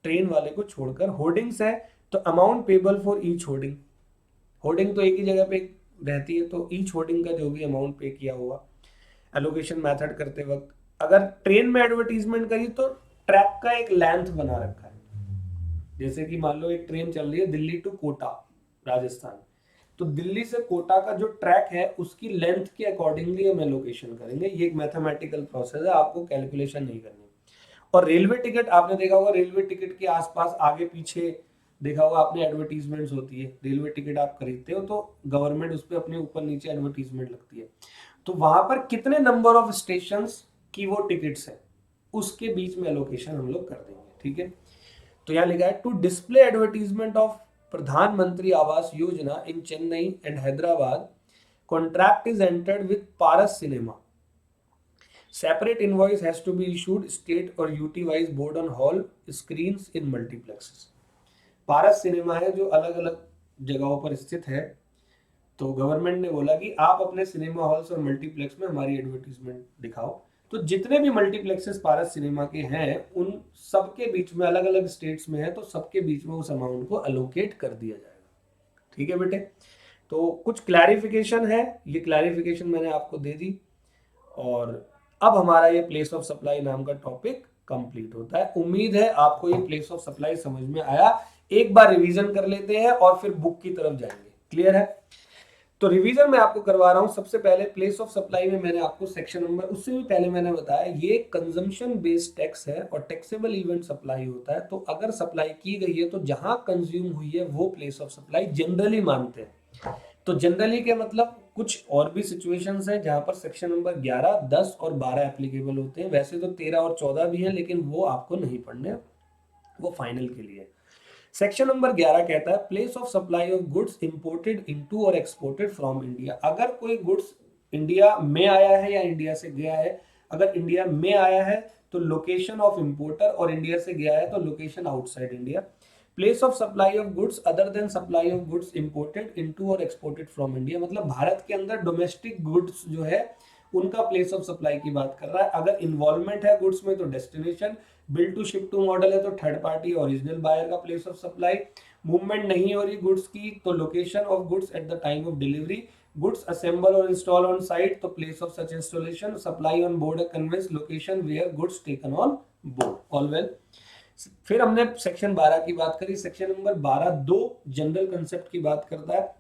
ट्रेन वाले को छोड़कर होर्डिंग्स है, तो amount payable for each hoarding, hoarding तो एक ही जगह पे रहती है, तो ईच होर्डिंग का जो भी अमाउंट पे किया हुआ एलोकेशन मेथड करते वक्त। अगर ट्रेन में एडवर्टीजमेंट करी तो ट्रैक का एक लेंथ बना रखा है, जैसे कि मान लो एक ट्रेन चल रही है दिल्ली टू कोटा राजस्थान, तो दिल्ली से कोटा का जो ट्रैक है उसकी लेंथ के अकॉर्डिंगली हम एलोकेशन करेंगे। ये एक मैथमेटिकल प्रोसेस है, आपको कैलकुलेशन नहीं करनी। और रेलवे टिकट आपने देखा होगा, रेलवे टिकट के आसपास आगे पीछे देखा होगा आपने एडवर्टीजमेंट्स होती है, रेलवे टिकट आप खरीदते हो तो गवर्नमेंट उस पर अपने ऊपर नीचे एडवर्टीजमेंट लगती है, तो वहां पर कितने नंबर ऑफ स्टेशन की वो टिकट्स है उसके बीच में एलोकेशन हम लोग कर देंगे। ठीक है, तो यहाँ लिखा है टू डिस्प्ले एडवर्टीजमेंट ऑफ प्रधानमंत्री आवास योजना in Chennai and Hyderabad, contract is entered with Paras cinema, separate invoice has to be issued state और UT wise board on hall screens in multiplexes. Paras cinema है जो अलग अलग जगहों पर स्थित है, तो गवर्नमेंट ने बोला कि आप अपने सिनेमा हॉल्स और मल्टीप्लेक्स में हमारी एडवर्टीजमेंट दिखाओ, तो जितने भी मल्टीप्लेक्सेस पारस सिनेमा के हैं उन सबके बीच में, अलग अलग स्टेट्स में है तो सबके बीच में उस अमाउंट को अलोकेट कर दिया जाएगा। ठीक है बेटे, तो कुछ क्लैरिफिकेशन है, ये क्लैरिफिकेशन मैंने आपको दे दी, और अब हमारा ये प्लेस ऑफ सप्लाई नाम का टॉपिक कंप्लीट होता है। उम्मीद है आपको ये प्लेस ऑफ सप्लाई समझ में आया। एक बार रिवीजन कर लेते हैं और फिर बुक की तरफ जाएंगे। क्लियर है, तो रिवीजन मैं आपको करवा रहा हूं। सबसे पहले प्लेस ऑफ सप्लाई में मैंने आपको सेक्शन नंबर, उससे भी पहले मैंने बताया ये कंजम्पशन बेस्ड टैक्स है और टैक्सेबल इवेंट सप्लाई होता है, तो अगर सप्लाई की गई है तो जहां कंज्यूम हुई है वो प्लेस ऑफ सप्लाई जनरली मानते हैं। तो जनरली के मतलब कुछ और भी सिचुएशंस हैं जहां पर सेक्शन नंबर 11, 10 और 12 एप्लीकेबल होते हैं, वैसे तो 13 और 14 भी हैं लेकिन वो आपको नहीं पढ़ने, वो फाइनल के लिए। सेक्शन नंबर 11 कहता है place of supply of goods imported into और एक्सपोर्टेड फ्रॉम इंडिया। अगर कोई गुड्स इंडिया में आया है या इंडिया से गया है, अगर इंडिया में आया है तो लोकेशन ऑफ इंपोर्टर, और इंडिया से गया है तो location outside India. Place of supply of goods other than supply of goods imported into और एक्सपोर्टेड फ्रॉम इंडिया, मतलब भारत के अंदर डोमेस्टिक गुड्स जो है उनका प्लेस ऑफ सप्लाई की बात कर रहा है। अगर इन्वॉल्वमेंट है गुड्स में तो destination, bill to ship to model है तो थर्ड पार्टी ओरिजिनल बायर का प्लेस ऑफ सप्लाई, मूवमेंट नहीं हो रही गुड्स की तो location of goods at the time of delivery, goods assemble और इंस्टॉल ऑन साइट तो place of such installation, supply on board conveyance location where goods taken on board. All well. फिर हमने section 12 की बात करी। Section number 12 दो general concept की बात करता है।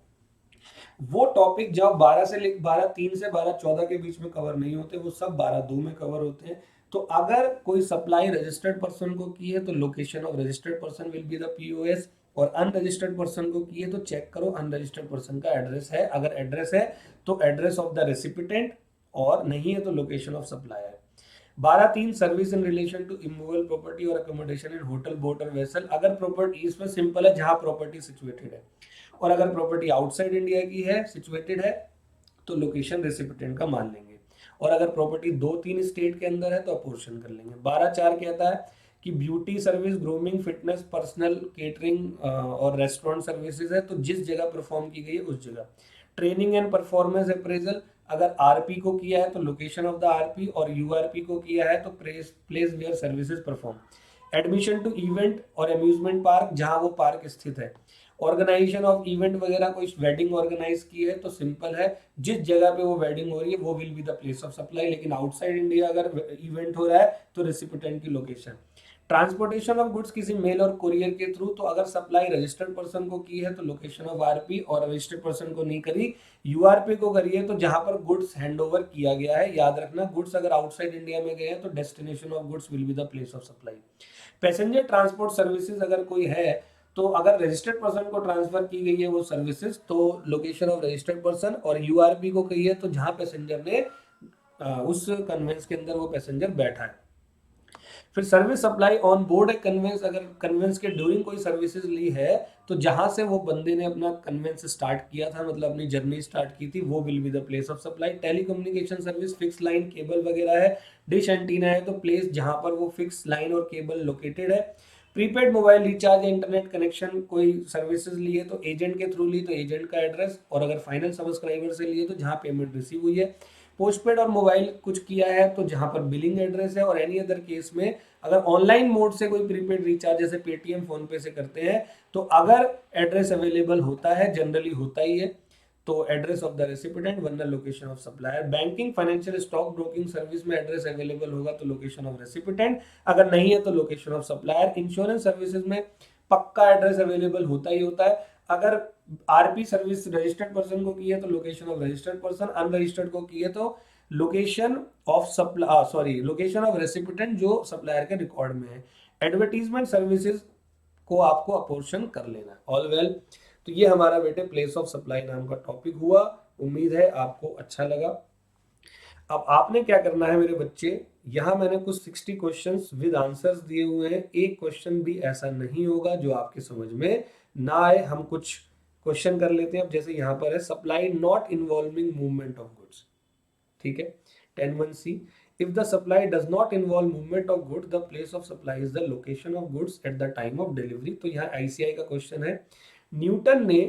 वो टॉपिक जब 12 3 से 12 14 के बीच में कवर नहीं होते, वो सब 12 2 में कवर होते हैं। तो अगर कोई सप्लाई रजिस्टर्ड पर्सन को की है तो location of registered person will be the POS, और अनरजिस्टर्ड पर्सन को की है तो चेक करो अनरजिस्टर्ड पर्सन का एड्रेस है, अगर एड्रेस है तो एड्रेस ऑफ द रेसिपिटेंट, और नहीं है तो location of supplier. 12 3 service in relation to immovable property और अकोमोडेशन इन होटल बोट और वेसल। अगर प्रॉपर्टी, इसमें सिंपल है जहां प्रॉपर्टी सिचुएटेड है, और अगर प्रॉपर्टी आउटसाइड इंडिया की है, सिचुएटेड है, तो लोकेशन रेसिपिटेंट का मान लेंगे, और अगर प्रॉपर्टी 2 3 स्टेट के अंदर है तो अपोर्शन कर लेंगे। 12 4 कहता है कि beauty service, grooming, fitness, personal catering और रेस्टोरेंट सर्विसेज है तो जिस जगह परफॉर्म की गई है उस जगह। ट्रेनिंग एंड परफॉर्मेंस अप्रेजल, अगर आरपी को किया है तो लोकेशन ऑफ द आरपी, और यूआरपी को किया है तो place where services perform. Admission to event और अम्यूजमेंट पार्क, जहां वो पार्क स्थित है। ऑर्गेनाइजेशन ऑफ इवेंट वगैरह, कोई वेडिंग ऑर्गेनाइज की है तो सिंपल है जिस जगह पे वो वेडिंग हो रही है वो will be the place of supply, लेकिन आउटसाइड इंडिया अगर इवेंट हो रहा है तो रेसिपिटेंट की लोकेशन। ट्रांसपोर्टेशन ऑफ गुड्स किसी मेल और कुरियर के थ्रू, तो अगर सप्लाई रजिस्टर्ड पर्सन को की है तो लोकेशन ऑफ आरपी, और रजिस्टर्ड पर्सन को नहीं करी, यूआरपी को करी है तो जहां पर गुड्स हैंडओवर किया गया है। याद रखना, गुड्स अगर आउटसाइड इंडिया में गए हैं तो destination of goods will be the place of supply. Passenger transport services अगर कोई है तो अगर रजिस्टर्ड पर्सन को ट्रांसफर की गई है वो सर्विसेज तो लोकेशन ऑफ रजिस्टर्ड पर्सन, और यूआरपी को कही है तो जहां पैसेंजर ने उस कन्वेंस के अंदर वो पैसेंजर बैठा है। फिर सर्विस सप्लाई ऑन बोर्ड है कन्वेंस, अगर कन्वेंस के ड्यूरिंग कोई सर्विसेज ली है तो जहां से वो बंदे ने अपना कन्वेंस स्टार्ट किया था, मतलब अपनी जर्नी स्टार्ट की थी, वो will be the place of supply. Telecommunication service, fix line, cable वगैरह है, डिश एंटीना है तो प्लेस जहां पर वो फिक्स लाइन और केबल लोकेटेड है। प्रीपेड मोबाइल रिचार्ज या इंटरनेट कनेक्शन कोई सर्विसेज लिए तो एजेंट के थ्रू ली तो एजेंट का एड्रेस, और अगर फाइनल सब्सक्राइबर से लिए तो जहां पेमेंट रिसीव हुई है। पोस्टपेड और मोबाइल कुछ किया है तो जहां पर बिलिंग एड्रेस है, और एनी अदर केस में अगर ऑनलाइन मोड से कोई प्रीपेड रिचार्ज जैसे पेटीएम फोन पे से करते हैं तो अगर एड्रेस अवेलेबल होता है, जनरली होता ही है, तो एड्रेस ऑफ द रेसिपिडेंट वरना location of supplier. Banking, financial, stock broking service में एड्रेस अवेलेबल होगा तो लोकेशन ऑफ रेसिपिडेंट, अगर नहीं है तो location of supplier. Insurance services में पक्का एड्रेस अवेलेबल होता ही होता है। अगर आरपी सर्विस रजिस्टर्ड पर्सन को की है तो location of registered person, unregistered को की है तो लोकेशन ऑफ रेसिपिडेंट जो सप्लायर के रिकॉर्ड में है। एडवर्टीजमेंट सर्विसेज को आपको अपोर्शन कर लेना। All well. तो ये हमारा बेटे प्लेस ऑफ सप्लाई नाम का टॉपिक हुआ। उम्मीद है आपको अच्छा लगा। अब आपने क्या करना है मेरे बच्चे, यहाँ मैंने कुछ 60 क्वेश्चंस विद आंसर्स दिए हुए हैं, एक क्वेश्चन भी ऐसा नहीं होगा जो आपके समझ में ना आए। हम कुछ क्वेश्चन कर लेते हैं। अब जैसे यहाँ पर है supply not involving movement of goods, ठीक है। 10(1)(c) if the supply does not involve movement of goods, the place of supply is the location of goods at the time of delivery। तो यहाँ ICI का question है। Newton ने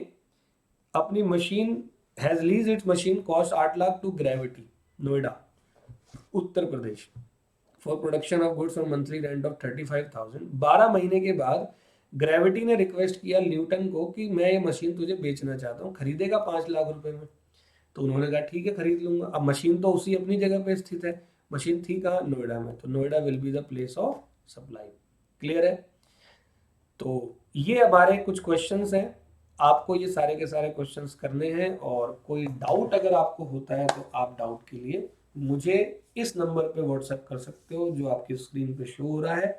अपनी machine has lease its machine cost 8 lakh to gravity Noida Uttar Pradesh for production of goods on monthly rent of 35,000। 12 महीने के बाद gravity ने रिक्वेस्ट किया न्यूटन को कि मैं ये मशीन तुझे बेचना चाहता हूँ, खरीदेगा 5 लाख रुपए में? तो उन्होंने कहा ठीक है खरीद लूंगा। अब मशीन तो उसी अपनी जगह पे स्थित है, मशीन थी कहाँ? नोएडा में, तो Noida will be the place of supply. Clear है? तो ये हमारे कुछ क्वेश्चंस हैं, आपको ये सारे के सारे क्वेश्चंस करने हैं, और कोई डाउट अगर आपको होता है तो आप डाउट के लिए मुझे इस नंबर पे व्हाट्सएप कर सकते हो जो आपकी स्क्रीन पे शो हो रहा है।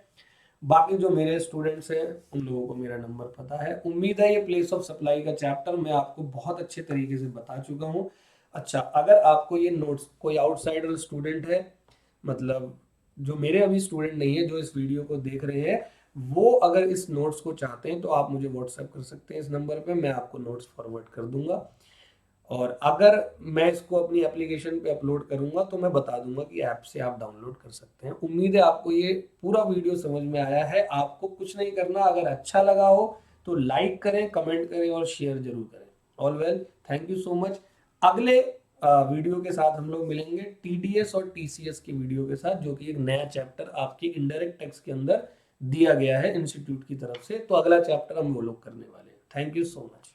बाकी जो मेरे स्टूडेंट्स हैं उन लोगों को मेरा नंबर पता है। उम्मीद है ये प्लेस ऑफ सप्लाई का चैप्टर मैं आपको बहुत अच्छे तरीके से बता चुका हूँ। अच्छा, अगर आपको ये नोट्स, कोई आउटसाइडर स्टूडेंट है, मतलब जो मेरे अभी स्टूडेंट नहीं है, जो इस वीडियो को देख रहे हैं, वो अगर इस नोट्स को चाहते हैं तो आप मुझे व्हाट्सएप कर सकते हैं इस नंबर पे, मैं आपको नोट्स फॉरवर्ड कर दूंगा। और अगर मैं इसको अपनी एप्लीकेशन पे अपलोड करूंगा तो मैं बता दूंगा कि ऐप से आप डाउनलोड कर सकते हैं। उम्मीद है आपको ये पूरा वीडियो समझ में आया है। आपको कुछ नहीं करना, अगर अच्छा लगा हो तो लाइक करें, कमेंट करें और शेयर जरूर करें। All well, thank you so much. अगले वीडियो के साथ हम लोग मिलेंगे टीडीएस और टीसीएस की वीडियो के साथ, जो कि एक नया चैप्टर आपके इनडायरेक्ट टैक्स के अंदर दिया गया है इंस्टीट्यूट की तरफ से। तो अगला चैप्टर हम वो लोग करने वाले हैं। Thank you so much.